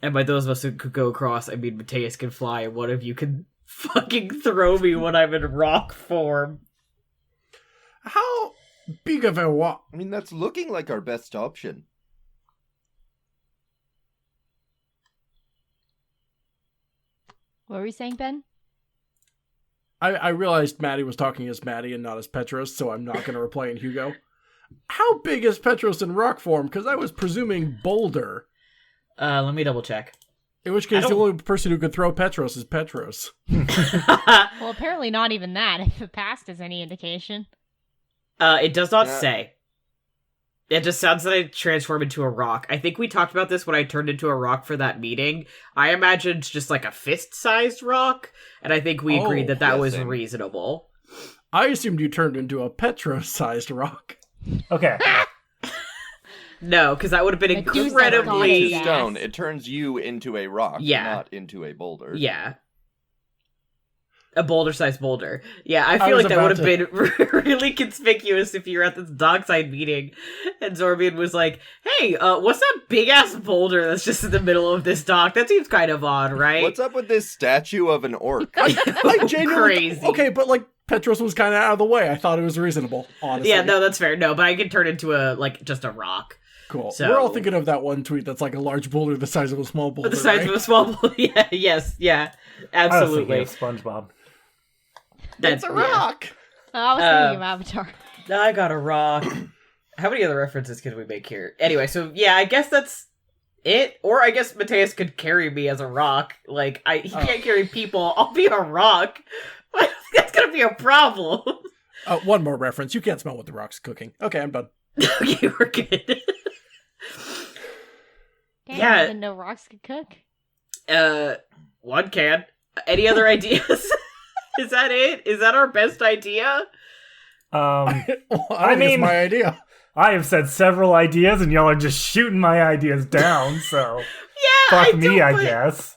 And by those of us who could go across, I mean Mateus can fly, and one of you can fucking throw me when I'm in rock form.
How big of a walk?
I mean, that's looking like our best option.
What were you saying, Ben?
I realized Maddie was talking as Maddie and not as Petros, so I'm not going to reply in Hugo. How big is Petros in rock form? Because I was presuming boulder.
Let me double check.
In which case, the only person who could throw Petros is Petros.
Well, apparently not even that, if the past is any indication.
It does not say. It just sounds that I transform into a rock. I think we talked about this when I turned into a rock for that meeting. I imagined just like a fist-sized rock, and I think we agreed that was reasonable.
I assumed you turned into a Petros-sized rock.
Okay.
No, because that would have been incredibly...
Stone, it turns you into a rock, not into a boulder.
Yeah. A boulder-sized boulder. Yeah, I feel like that would have been really conspicuous if you were at this dockside meeting and Zorbian was like, hey, what's that big-ass boulder that's just in the middle of this dock? That seems kind of odd, right?
What's up with this statue of an orc?
I genuinely...
Crazy.
Okay, but like, Petros was kind of out of the way. I thought it was reasonable, honestly.
Yeah, no, that's fair. No, but I could turn into just a rock.
Cool.
So,
we're all thinking of that one tweet that's like a large boulder the size of a small boulder,
the size of a small boulder. Yeah, yes, yeah. Absolutely.
I was thinking of SpongeBob.
That's a rock!
I was thinking of Avatar.
I got a rock. How many other references can we make here? Anyway, so yeah, I guess that's it. Or I guess Mateus could carry me as a rock. Like, he can't carry people. I'll be a rock. I don't think that's gonna be a problem.
One more reference. You can't smell what the rock's cooking. Okay, I'm done.
Okay, we're good.
Damn, I didn't know rocks could cook.
One can. Any other ideas? Is that it? Is that our best idea?
I mean, it's my idea.
I have said several ideas, and y'all are just shooting my ideas down, so...
Yeah,
fuck me, I guess.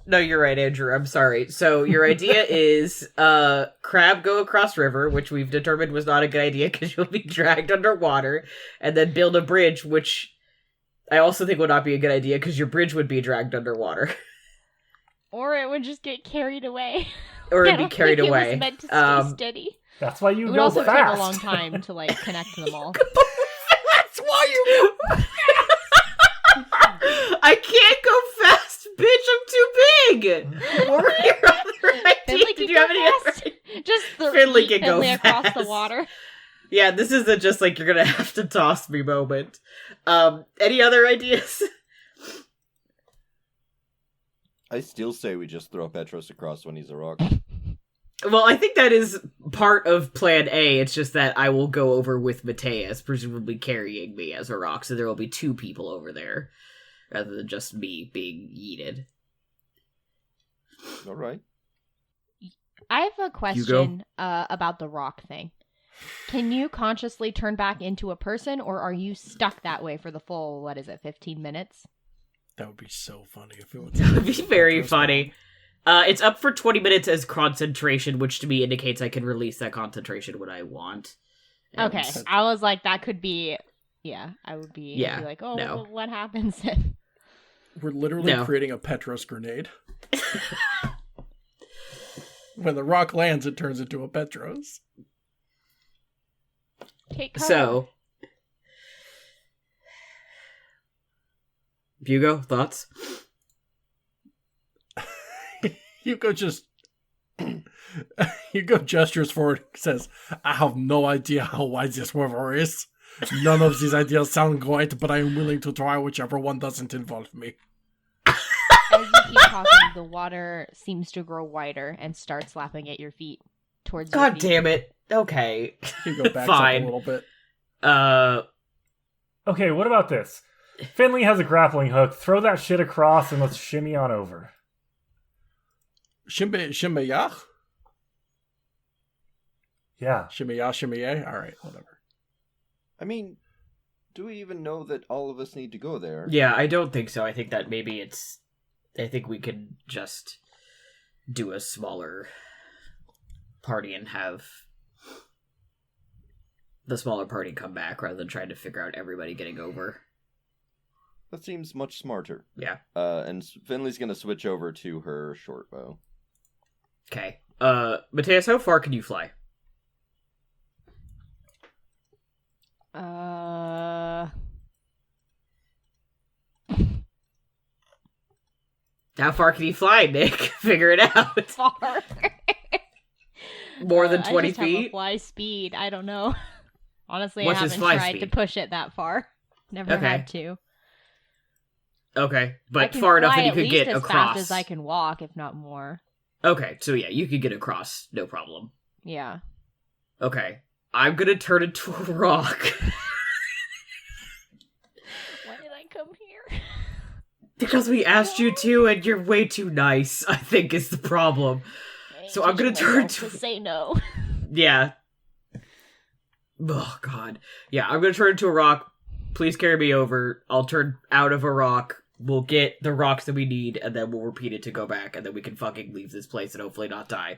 No, you're right, Andrew. I'm sorry. So your idea is Crab go across river, which we've determined was not a good idea because you'll be dragged underwater, and then build a bridge, which I also think would not be a good idea because your bridge would be dragged underwater.
Or it would just get carried away.
Or it'd be carried away.
It was meant to stay steady.
That's why you
it
go
would also
fast.
take a long time to like connect them all.
That's why you go I can't go fast, bitch. I'm too big. What were your other ideas? Did you have any other?
Just the
Finley can go fast.
across the water.
Yeah, this isn't just like you're gonna have to toss me moment. Any other ideas?
I still say we just throw Petros across when he's a rock.
Well, I think that is part of Plan A. It's just that I will go over with Mateus, presumably carrying me as a rock, so there will be 2 people over there, rather than just me being yeeted.
All right.
I have a question about the rock thing. Can you consciously turn back into a person, or are you stuck that way for the full, 15 minutes?
That would be so funny if it was.
That would be very funny. It's up for 20 minutes as concentration, which to me indicates I can release that concentration when I want. And
Okay, I was like, that could be... Yeah, I would be, I'd be like, oh,
no.
well, what happens if...
We're literally creating a Petros grenade. When the rock lands, it turns into a Petros.
Take cover.
So, Hugo, thoughts?
Hugo gestures forward and says, I have no idea how wise this river is. None of these ideas sound great, but I am willing to try whichever one doesn't involve me.
As you keep talking, the water seems to grow wider and starts lapping at your feet towards your
God
feet.
damn it. Okay.
Hugo backs
Fine.
up a little bit.
Okay, what about this? Finley has a grappling hook. Throw that shit across and let's shimmy on over.
Shimmy-yah?
Yeah.
Shimmy-yah, shimmy-yah? Alright, whatever.
I mean, do we even know that all of us need to go there?
Yeah, I don't think so. I think that maybe I think we could just do a smaller party and have the smaller party come back rather than trying to figure out everybody getting over.
That seems much smarter.
Yeah.
And Finley's gonna switch over to her short bow.
Okay. Mateus, how far can you fly? How far can you fly, Nick? Figure it out.
Far.
More than 20
I just have a
feet?
fly speed. I don't know. Honestly,
What's
I
his
haven't
fly
tried
speed?
to push it that far. Never
Okay.
had to.
Okay,
I
but
can
far enough
fly
that you
at
could
least
get
as
across.
fast as I can walk, if not more.
Okay, so yeah, you could get across, no problem.
Yeah.
Okay, I'm gonna turn into a rock.
Why did I come here?
Because we asked you to, and you're way too nice, I think is the problem. So I'm gonna turn
to
to...
say no.
Yeah. Oh, God. Yeah, I'm gonna turn into a rock. Please carry me over. I'll turn out of a rock. We'll get the rocks that we need, and then we'll repeat it to go back, and then we can fucking leave this place and hopefully not die.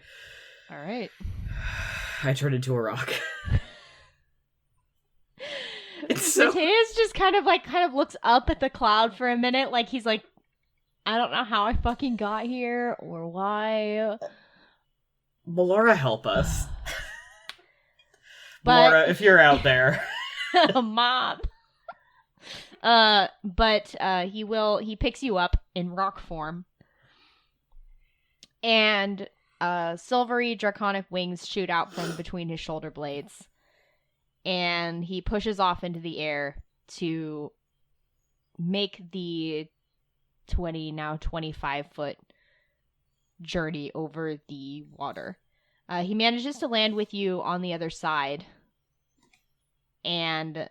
All right.
I turned into a rock. It's so...
Mateus just kind of looks up at the cloud for a minute, like he's like, I don't know how I fucking got here or why.
Melora, help us.
But-
Melora, if you're out there.
Mom. But he picks you up in rock form. And silvery draconic wings shoot out from between his shoulder blades. And he pushes off into the air to make the 25-foot journey over the water. He manages to land with you on the other side. And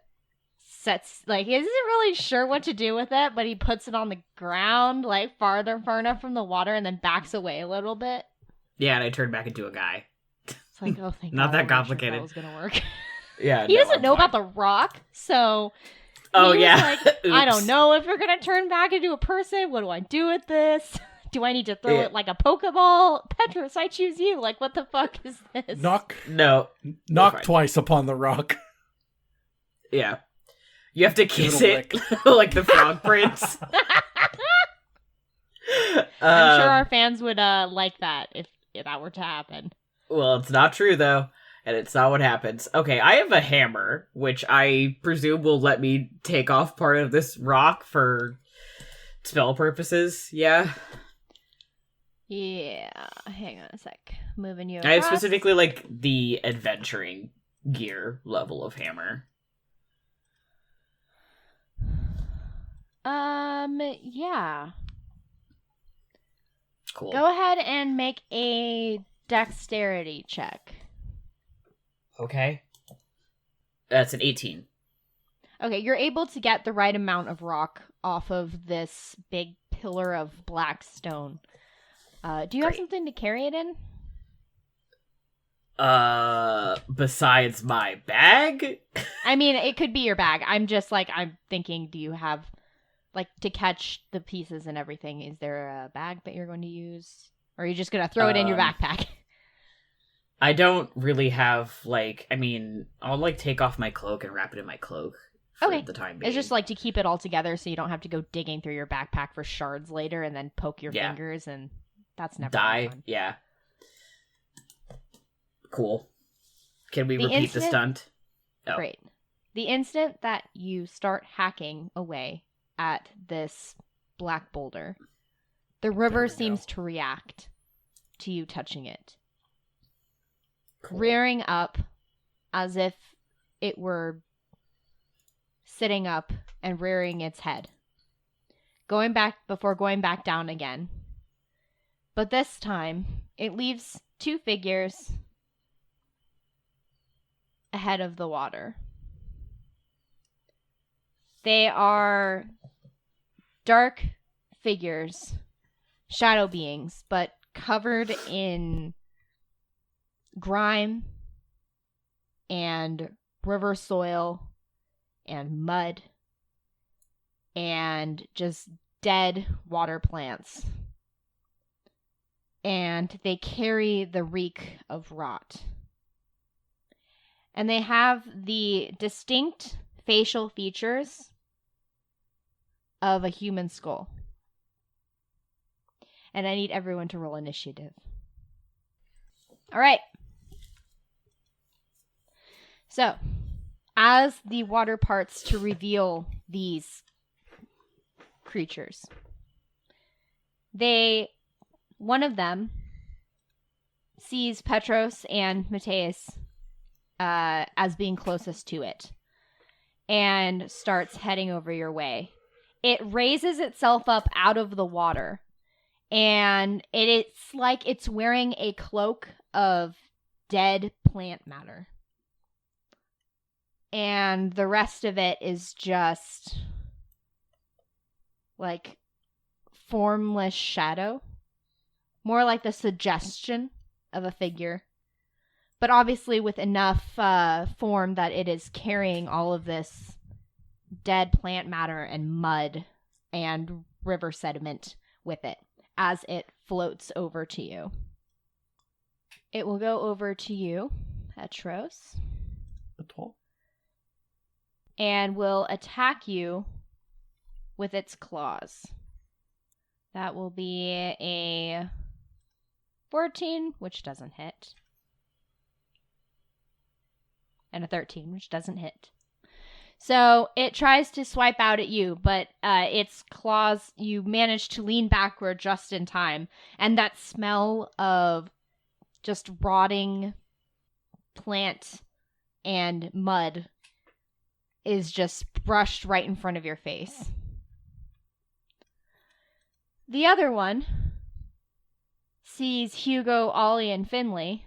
isn't really sure what to do with it, but he puts it on the ground, far enough from the water, and then backs away a little bit.
Yeah, and I turned back into a guy.
It's like, oh, thank
Not
God,
that
I wasn't sure if
complicated.
that was gonna work.
Yeah,
He doesn't
I'm
know
fine.
about the rock, so
Oh,
he was
yeah.
like, I
Oops.
don't know if you're gonna turn back into a person. What do I do with this? Do I need to throw
Yeah.
it like a Pokeball? Petros, I choose you. Like, what the fuck is this?
Knock
No.
knock
fine.
twice upon the rock.
Yeah. You have to kiss
Little
it like the frog prince.
I'm sure our fans would like that if that were to happen.
Well, it's not true, though. And it's not what happens. Okay, I have a hammer, which I presume will let me take off part of this rock for spell purposes. Yeah.
Yeah, hang on a sec. Moving you
I have
across.
specifically, like, the adventuring gear level of hammer.
Yeah.
Cool.
Go ahead and make a dexterity check.
Okay. That's an 18.
Okay, you're able to get the right amount of rock off of this big pillar of black stone. Do you have
Great.
something to carry it in?
Besides my bag?
I mean, it could be your bag. I'm thinking, do you have, to catch the pieces and everything, is there a bag that you're going to use? Or are you just going to throw it in your backpack?
I don't really have, I'll, take off my cloak and wrap it in my cloak for the time being.
It's just, to keep it all together so you don't have to go digging through your backpack for shards later and then poke your fingers, and that's never fun.
Yeah. Cool. Can we repeat the stunt? Oh.
Great. The instant that you start hacking away at this black boulder, the river seems to react to you touching it. Cool. Rearing up as if it were sitting up and rearing its head. Going back down again. But this time, it leaves two figures ahead of the water. They are dark figures, shadow beings, but covered in grime and river soil and mud and just dead water plants. And they carry the reek of rot. And they have the distinct facial features of a human skull. And I need everyone to roll initiative. All right. So, as the water parts to reveal these creatures, one of them sees Petros and Mateus as being closest to it and starts heading over your way. It raises itself up out of the water, and it's like it's wearing a cloak of dead plant matter. And the rest of it is just formless shadow. More like the suggestion of a figure. But obviously with enough form that it is carrying all of this dead plant matter and mud and river sediment with it as it floats over to you. It will go over to you, Petros. And will attack you with its claws. That will be a 14, which doesn't hit. And a 13, which doesn't hit. So it tries to swipe out at you, but its claws, you manage to lean backward just in time. And that smell of just rotting plant and mud is just brushed right in front of your face. The other one sees Hugo, Ollie, and Finley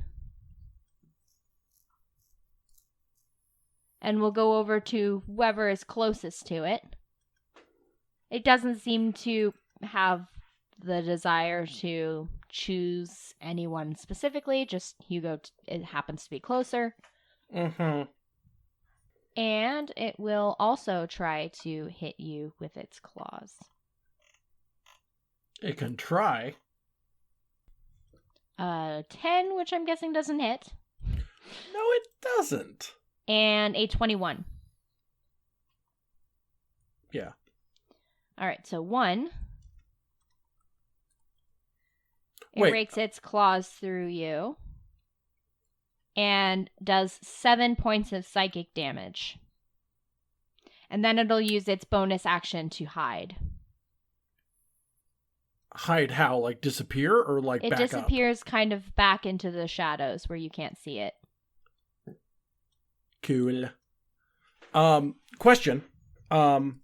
and will go over to whoever is closest to it. It doesn't seem to have the desire to choose anyone specifically, just Hugo, it happens to be closer.
Mm-hmm.
And it will also try to hit you with its claws.
It can try.
10, which I'm guessing doesn't hit.
No, it doesn't.
And a 21.
Yeah.
All right, so 1. It
Wait.
rakes its claws through you and does 7 points of psychic damage. And then it'll use its bonus action to hide.
Hide how? Like disappear or like
it
back up?
It disappears kind of back into the shadows where you can't see it.
Cool. Question. I'm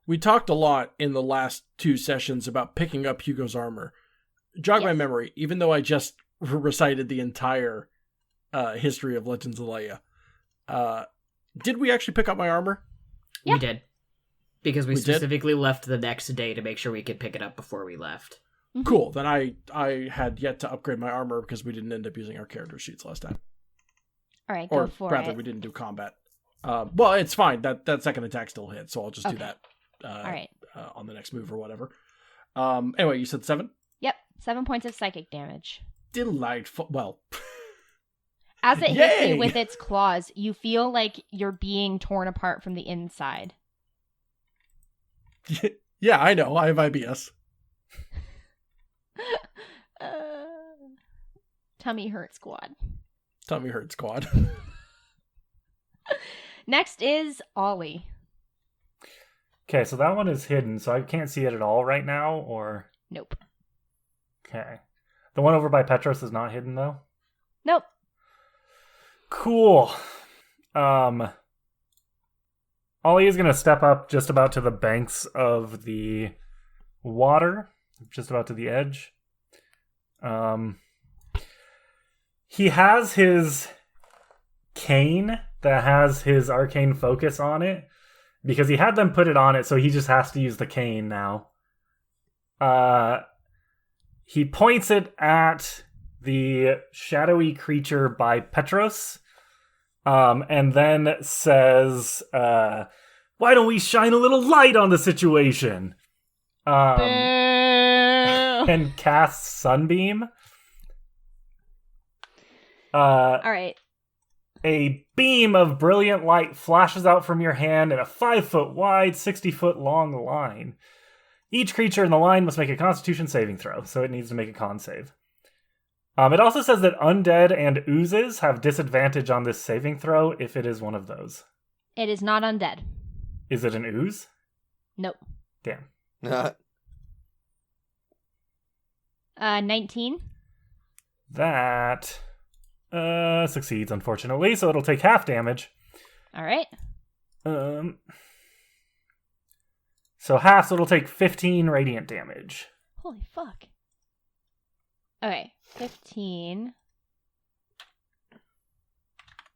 we talked a lot in the last 2 sessions about picking up Hugo's armor. Jog my memory, even though I just recited the entire history of Legends of Laia. Did we actually pick up my armor?
Yeah. We did. Because we specifically
did?
left the next day to make sure we could pick it up before we left.
Mm-hmm.
Cool. Then I had yet to upgrade my armor because we didn't end up using our character sheets last time.
All right, go for it.
Or rather, we didn't do combat. Well, it's fine. That second attack still hits, so I'll just do that
all right.
On the next move or whatever. Anyway, you said 7?
Yep, 7 points of psychic damage.
Delightful. Well...
As it hits you with its claws, you feel like you're being torn apart from the inside.
Yeah, I know. I have IBS.
Tummy hurt squad.
Tummy hurt squad.
Next is Ollie.
Okay, so that one is hidden, so I can't see it at all right now, or...
Nope.
Okay. The one over by Petros is not hidden, though?
Nope.
Cool. Ollie is going to step up just about to the banks of the water, just about to the edge. He has his cane that has his arcane focus on it, because he had them put it on it, so he just has to use the cane now. He points it at the shadowy creature by Petros, and then says, why don't we shine a little light on the situation? And casts Sunbeam.
All right.
A beam of brilliant light flashes out from your hand in a 5-foot wide, 60-foot long line. Each creature in the line must make a Constitution saving throw, so it needs to make a con save. It also says that undead and oozes have disadvantage on this saving throw if it is one of those.
It is not undead.
Is it an ooze?
Nope.
Damn.
19.
That succeeds, unfortunately, so it'll take half damage.
All right.
So half, so it'll take 15 radiant damage.
Holy fuck. Okay, 15.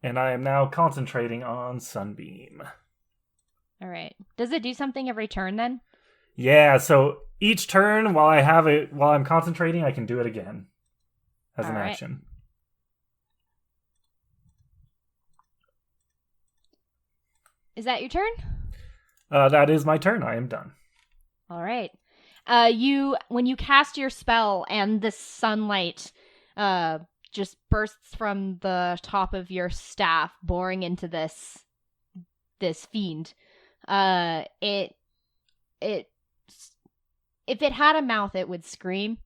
And I am now concentrating on Sunbeam.
All right. Does it do something every turn then?
Yeah, so each turn while I'm concentrating, I can do it again as an action.
Is that your turn?
That is my turn. I am done.
All right. When you cast your spell and the sunlight just bursts from the top of your staff, boring into this fiend, it if it had a mouth, it would scream.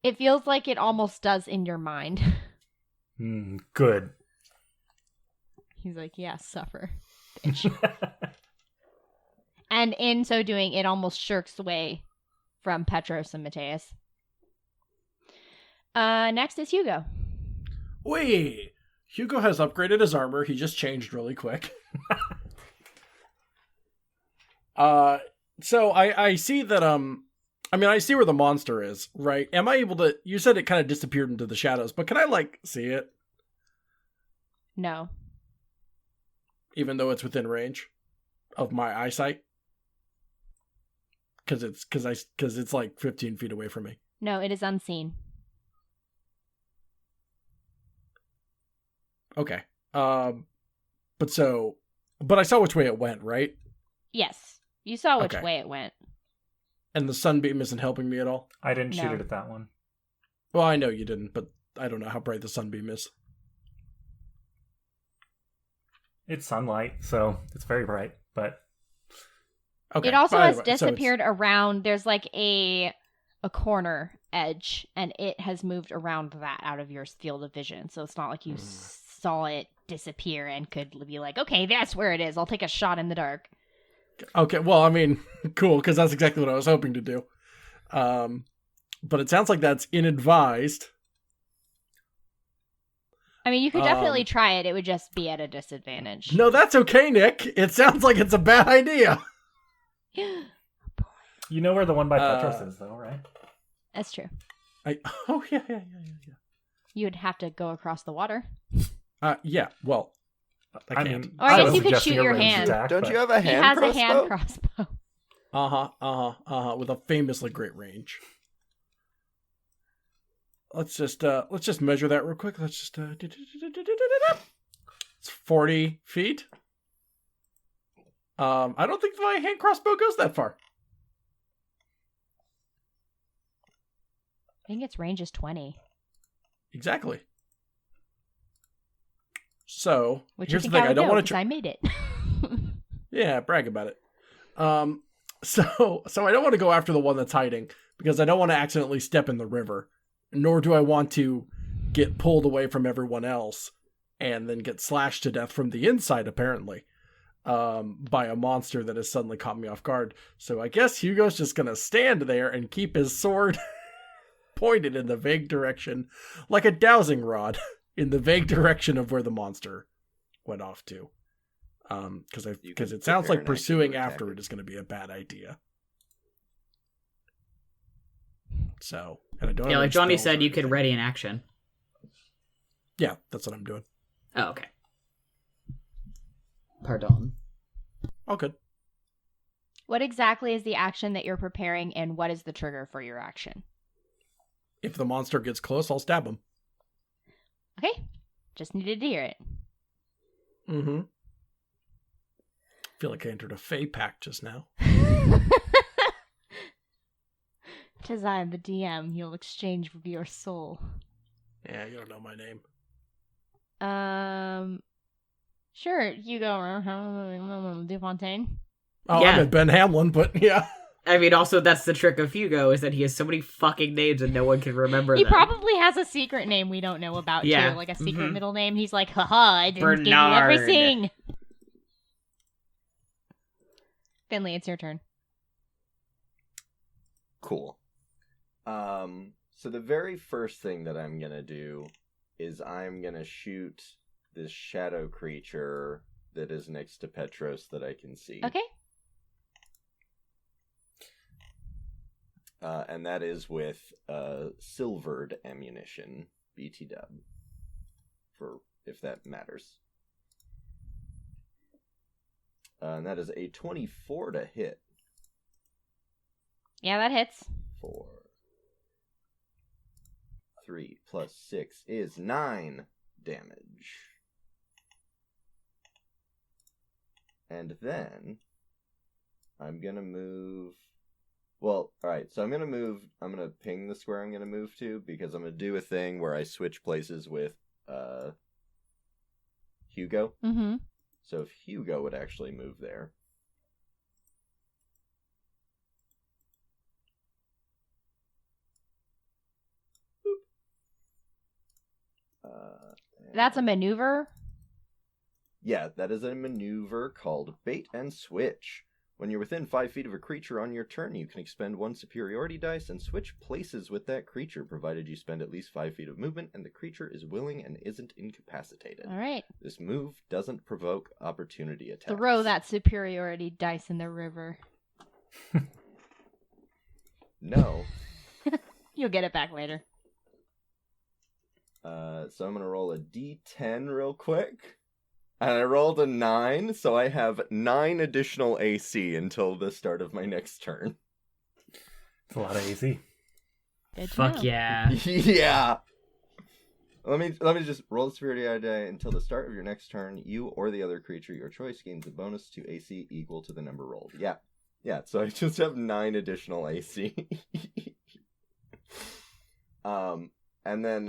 It feels like it almost does in your mind.
Good.
He's like, yeah, suffer, bitch. And in so doing, it almost shirks away from Petros and Mateus. Next is Hugo.
Wait, Hugo has upgraded his armor. He just changed really quick. So I see that, I see where the monster is, right? Am I able to, you said it kind of disappeared into the shadows, but can I, see it?
No.
Even though it's within range of my eyesight? Because it's like 15 feet away from me.
No, it is unseen.
Okay. But I saw which way it went, right?
Yes. You saw which way it went.
And the sunbeam isn't helping me at all?
I didn't shoot it at that one.
Well, I know you didn't, but I don't know how bright the sunbeam is.
It's sunlight, so it's very bright, but...
Okay.
It also has disappeared around. There's like a corner edge, and it has moved around that out of your field of vision. So it's not like you saw it disappear and could be like, okay, that's where it is. I'll take a shot in the dark.
Okay, well, cool, because that's exactly what I was hoping to do. But it sounds like that's inadvised.
You could definitely try it. It would just be at a disadvantage.
No, that's okay, Nick. It sounds like it's a bad idea.
You know where the one by Petros is, though, right?
That's true.
Oh, yeah.
You would have to go across the water.
Yeah, well, I can't.
mean,
Or I guess
was
you could
suggesting
shoot
a
your
ranged
hand.
attack,
Don't
but-
you have a
He
hand
has
crossbow?
a hand crossbow.
With a famously great range. Let's just measure that real quick. Let's just it's 40 feet. I don't think my hand crossbow goes that far.
I think its range is 20.
Exactly. So
Which
here's
you
the
think
thing: I don't want to.
I made it.
Yeah, brag about it. So I don't want to go after the one that's hiding because I don't want to accidentally step in the river, nor do I want to get pulled away from everyone else and then get slashed to death from the inside, apparently, by a monster that has suddenly caught me off guard. So I guess Hugo's just gonna stand there and keep his sword pointed in the vague direction, like a dowsing rod, in the vague direction of where the monster went off to. Because it sounds like pursuing after it is going to be a bad idea. So, and I don't.
Yeah,
have
like
any
Johnny
spells
said,
or
you could
anything.
ready an action.
Yeah, that's what I'm doing.
Oh, okay. Pardon.
Oh, good.
What exactly is the action that you're preparing, and what is the trigger for your action?
If the monster gets close, I'll stab him.
Okay. Just needed to hear it.
Mm-hmm. Feel like I entered a Fey pack just now.
Tis I am the DM. You'll exchange with your soul.
Yeah, you don't know my name.
Sure, Hugo Dufontaine.
Oh,
Yeah.
I meant Ben Hamlin, but yeah.
I mean, also, that's the trick of Hugo, is that he has so many fucking names and no one can remember
He
them.
probably has a secret name we don't know about,
Yeah.
too. Like a secret
Mhm.
middle name. He's like, haha, I didn't give you
Bernard.
everything. Finley, it's your turn.
Cool. So the very first thing that I'm gonna do is I'm gonna shoot this shadow creature that is next to Petros that I can see.
Okay.
And that is with silvered ammunition, BT dub, for if that matters. And that is a 24 to hit.
Yeah, that hits.
4. 3 plus 6 is 9 damage. And then I'm gonna move. Well, alright, so I'm gonna ping the square I'm gonna move to, because I'm gonna do a thing where I switch places with Hugo.
Mm-hmm.
So if Hugo would actually move there.
That's a maneuver?
Yeah, that is a maneuver called Bait and Switch. When you're within 5 feet of a creature on your turn, you can expend 1 superiority dice and switch places with that creature, provided you spend at least 5 feet of movement and the creature is willing and isn't incapacitated.
All right.
This move doesn't provoke opportunity attacks.
Throw that superiority dice in the river.
No.
You'll get it back later.
So I'm going to roll a d10 real quick. And I rolled a 9, so I have 9 additional AC until the start of my next turn.
It's a lot of AC.
Good to
Fuck
know.
yeah.
Yeah. Let me just roll the superiority die until the start of your next turn. You or the other creature your choice gains a bonus to AC equal to the number rolled. Yeah. Yeah, so I just have 9 additional AC. And then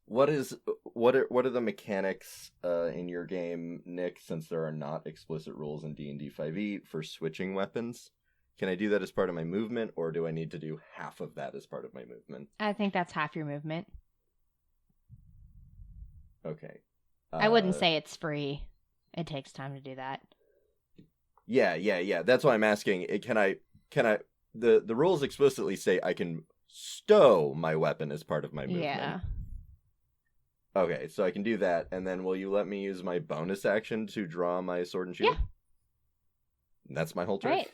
what are the mechanics in your game, Nick, since there are not explicit rules in D&D 5e for switching weapons? Can I do that as part of my movement, or do I need to do half of that as part of my movement?
I think that's half your movement.
Okay.
I wouldn't say it's free. It takes time to do that.
Yeah. That's why I'm asking. The rules explicitly say I can stow my weapon as part of my movement.
Yeah.
Okay, so I can do that, and then will you let me use my bonus action to draw my sword and shield? That's my whole turn.
Right.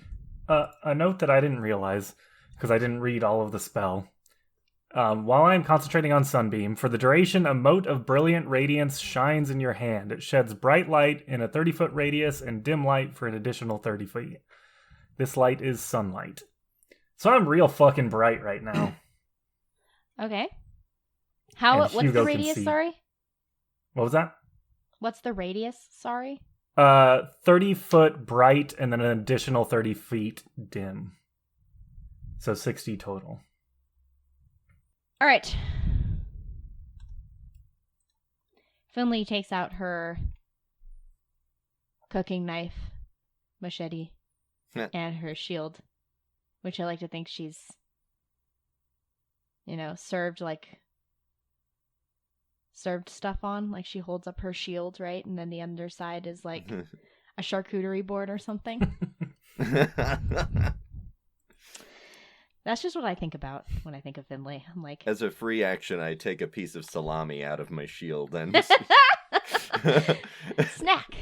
A note that I didn't realize, because I didn't read all of the spell. While I am concentrating on Sunbeam, for the duration, a mote of brilliant radiance shines in your hand. It sheds bright light in a 30-foot radius and dim light for an additional 30 feet. This light is sunlight. So I'm real fucking bright right now.
Okay.
And
What's
Hugo
the
can
radius,
see.
sorry?
What was that?
What's the radius, sorry?
30-foot bright and then an additional 30 feet dim. So 60 total.
All right. Finley takes out her cooking knife, machete, and her shield, which I like to think she's, served stuff on. Like she holds up her shield, right? And then the underside is like a charcuterie board or something. That's just what I think about when I think of Finley. I'm like,
As a free action, I take a piece of salami out of my shield and
snack.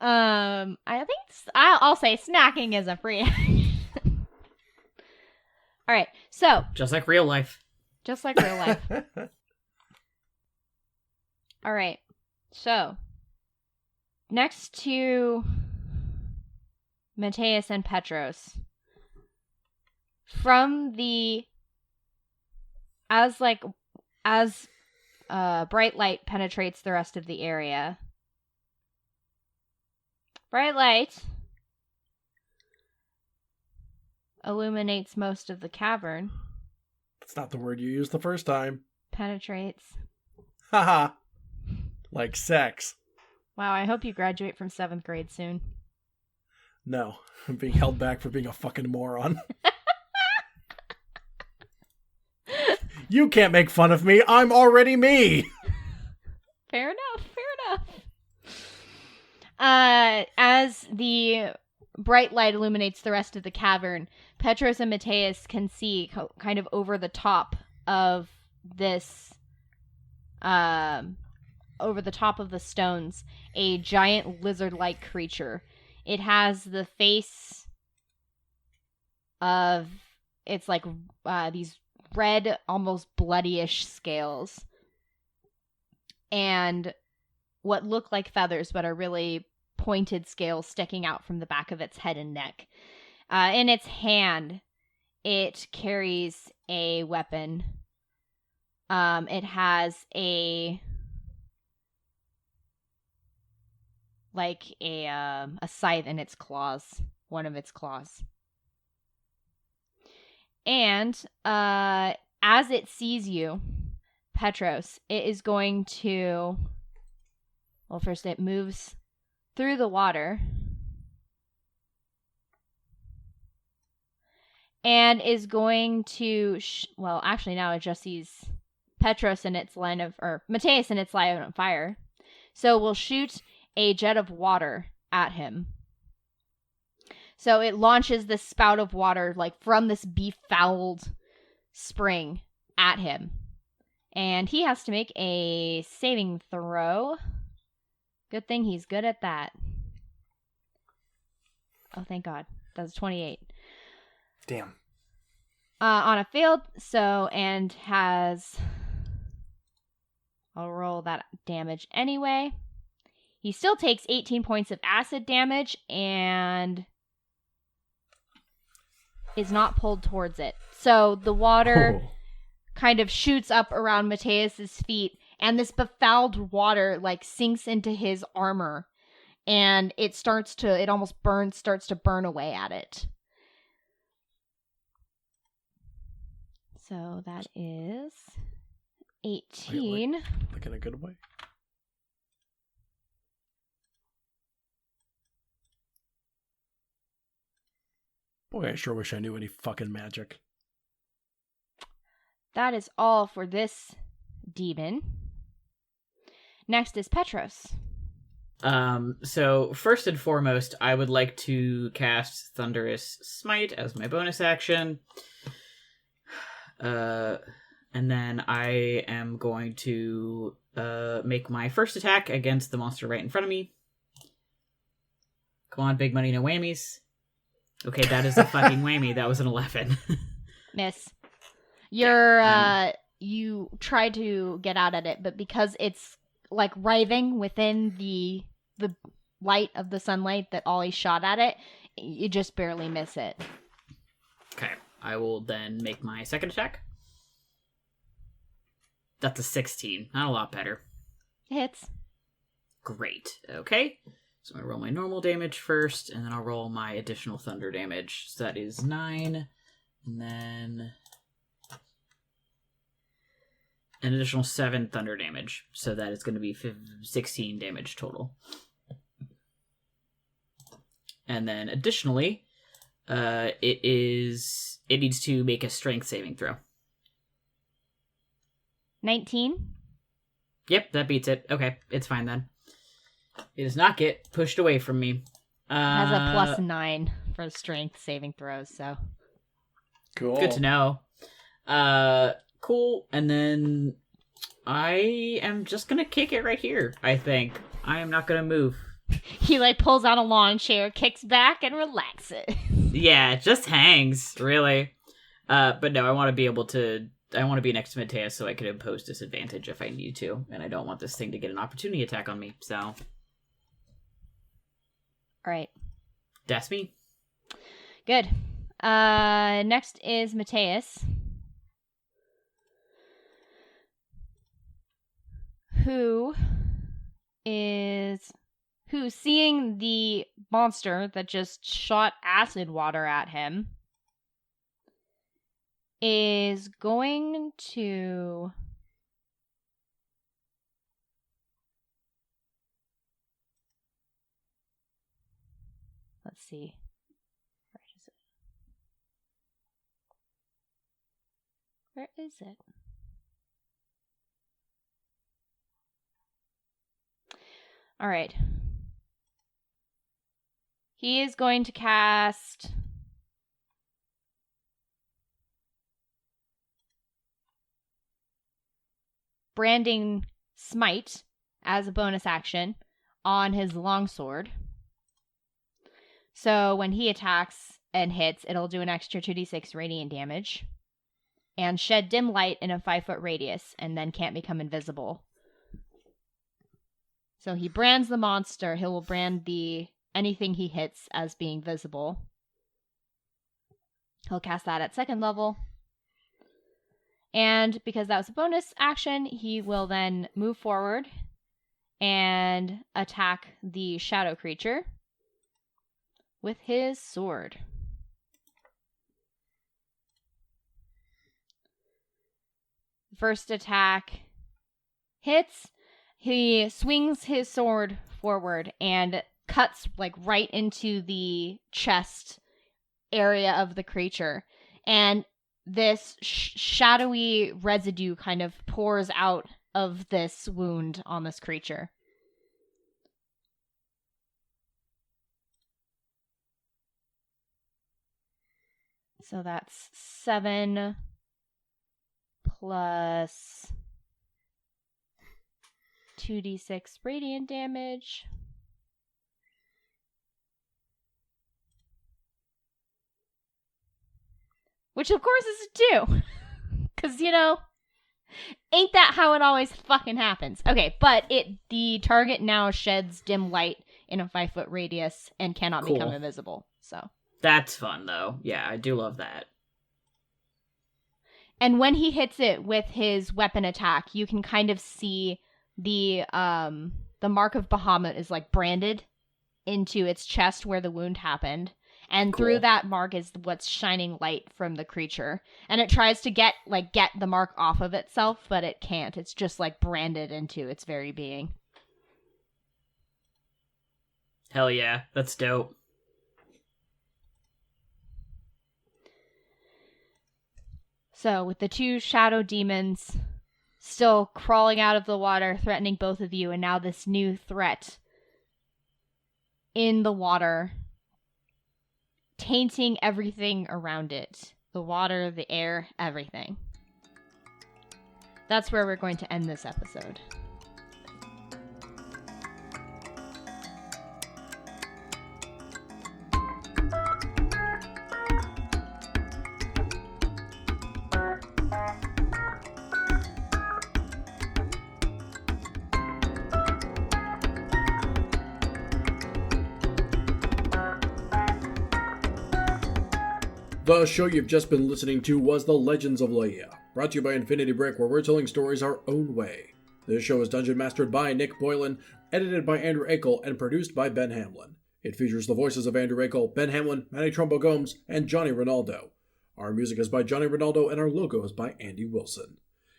I think I'll say snacking is a free. All right, so
Just like real life.
just like real life. All right, so next to Mateus and Petros, from the as bright light penetrates the rest of the area. Bright light illuminates most of the cavern.
That's not the word you used the first time.
Penetrates.
Haha. Like sex.
Wow, I hope you graduate from 7th grade soon.
No, I'm being held back for being a fucking moron. You can't make fun of me. I'm already me.
Fair enough. As the bright light illuminates the rest of the cavern, Petros and Mateus can see kind of over the top of this, over the top of the stones, a giant lizard-like creature. It has the face of, it's like these red, almost bloodyish scales. And what look like feathers, but are really pointed scales sticking out from the back of its head and neck. In its hand, it carries a weapon. It has a scythe in its claws, one of its claws. And as it sees you, Petros, it is going to... Well, first it moves through the water. And is going to... actually now it just sees Petros in its line of... Or Mateus in its line of fire. So we'll shoot a jet of water at him. So it launches this spout of water, like, from this befouled spring at him. And he has to make a saving throw. Good thing he's good at that. Oh, thank God. That's 28.
Damn.
On a failed, and has... I'll roll that damage anyway. He still takes 18 points of acid damage and is not pulled towards it. So the water kind of shoots up around Mateus's feet, and this befouled water like sinks into his armor, and it starts to burn away at it. So that is 18.
Like in a good way. Boy, I sure wish I knew any fucking magic.
That is all for this demon. Next is Petros.
So first and foremost, I would like to cast Thunderous Smite as my bonus action. And then I am going to make my first attack against the monster right in front of me.
Come on, big money, no whammies. Okay, that is a fucking whammy. That was an 11.
Miss. You try to get out at it, but because it's like writhing within the light of the sunlight that Ollie shot at it, you just barely miss it.
Okay, I will then make my second attack. That's a 16. Not a lot better.
Hits.
Great. Okay. So I'm going to roll my normal damage first, and then I'll roll my additional thunder damage. So that is 9, and then an additional 7 thunder damage. So that is going to be 16 damage total. And then additionally, it needs to make a strength saving throw.
19.
Yep, that beats it. Okay, it's fine then. It does not get pushed away from me.
Has a plus 9 for strength saving throws, so.
Cool.
Good to know. Cool. And then I am just gonna kick it right here, I think. I am not gonna move.
He pulls out a lawn chair, kicks back, and relaxes.
Yeah, it just hangs, really. But no, I want to be able to... I want to be next to Mateus so I can impose disadvantage if I need to. And I don't want this thing to get an opportunity attack on me, so...
Alright.
That's me.
Good. Next is Mateus. Who's seeing the monster that just shot acid water at him is going to let's see. Where is it? All right. He is going to cast Branding Smite as a bonus action on his longsword. So when he attacks and hits, it'll do an extra 2d6 radiant damage. And shed dim light in a 5-foot radius, and then can't become invisible. So he brands the monster. He will brand anything he hits as being visible. He'll cast that at 2nd level. And because that was a bonus action, he will then move forward and attack the shadow creature with his sword. First attack hits. He swings his sword forward and cuts right into the chest area of the creature. And this shadowy residue kind of pours out of this wound on this creature. So that's 7 plus 2d6 radiant damage. Which, of course, is a 2. Because, ain't that how it always fucking happens? Okay, but the target now sheds dim light in a 5-foot radius and cannot become invisible. So
That's fun, though. Yeah, I do love that.
And when he hits it with his weapon attack, you can kind of see the mark of Bahamut is branded into its chest where the wound happened. And through that mark is what's shining light from the creature. And it tries to get the mark off of itself, but it can't. It's just branded into its very being.
Hell yeah, that's dope.
So with the 2 shadow demons still crawling out of the water, threatening both of you, and now this new threat in the water, tainting everything around it. The water, the air, everything. That's where we're going to end this episode.
The show you've just been listening to was The Legends of Laia, brought to you by Infinity Brick, where we're telling stories our own way. This show is dungeon mastered by Nick Boylan, edited by Andrew Akel, and produced by Ben Hamlin. It features the voices of Andrew Akel, Ben Hamlin, Manny Trumbo Gomes, and Johnny Ronaldo. Our music is by Johnny Ronaldo, and our logo is by Andy Wilson.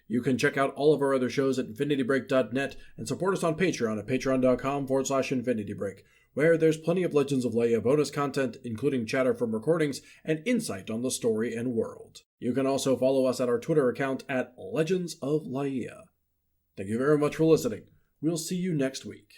You can check out all of our other shows at infinitybreak.net and support us on Patreon at patreon.com/infinitybreak, where there's plenty of Legends of Laia bonus content, including chatter from recordings and insight on the story and world. You can also follow us at our Twitter account at Legends of Laia. Thank you very much for listening. We'll see you next week.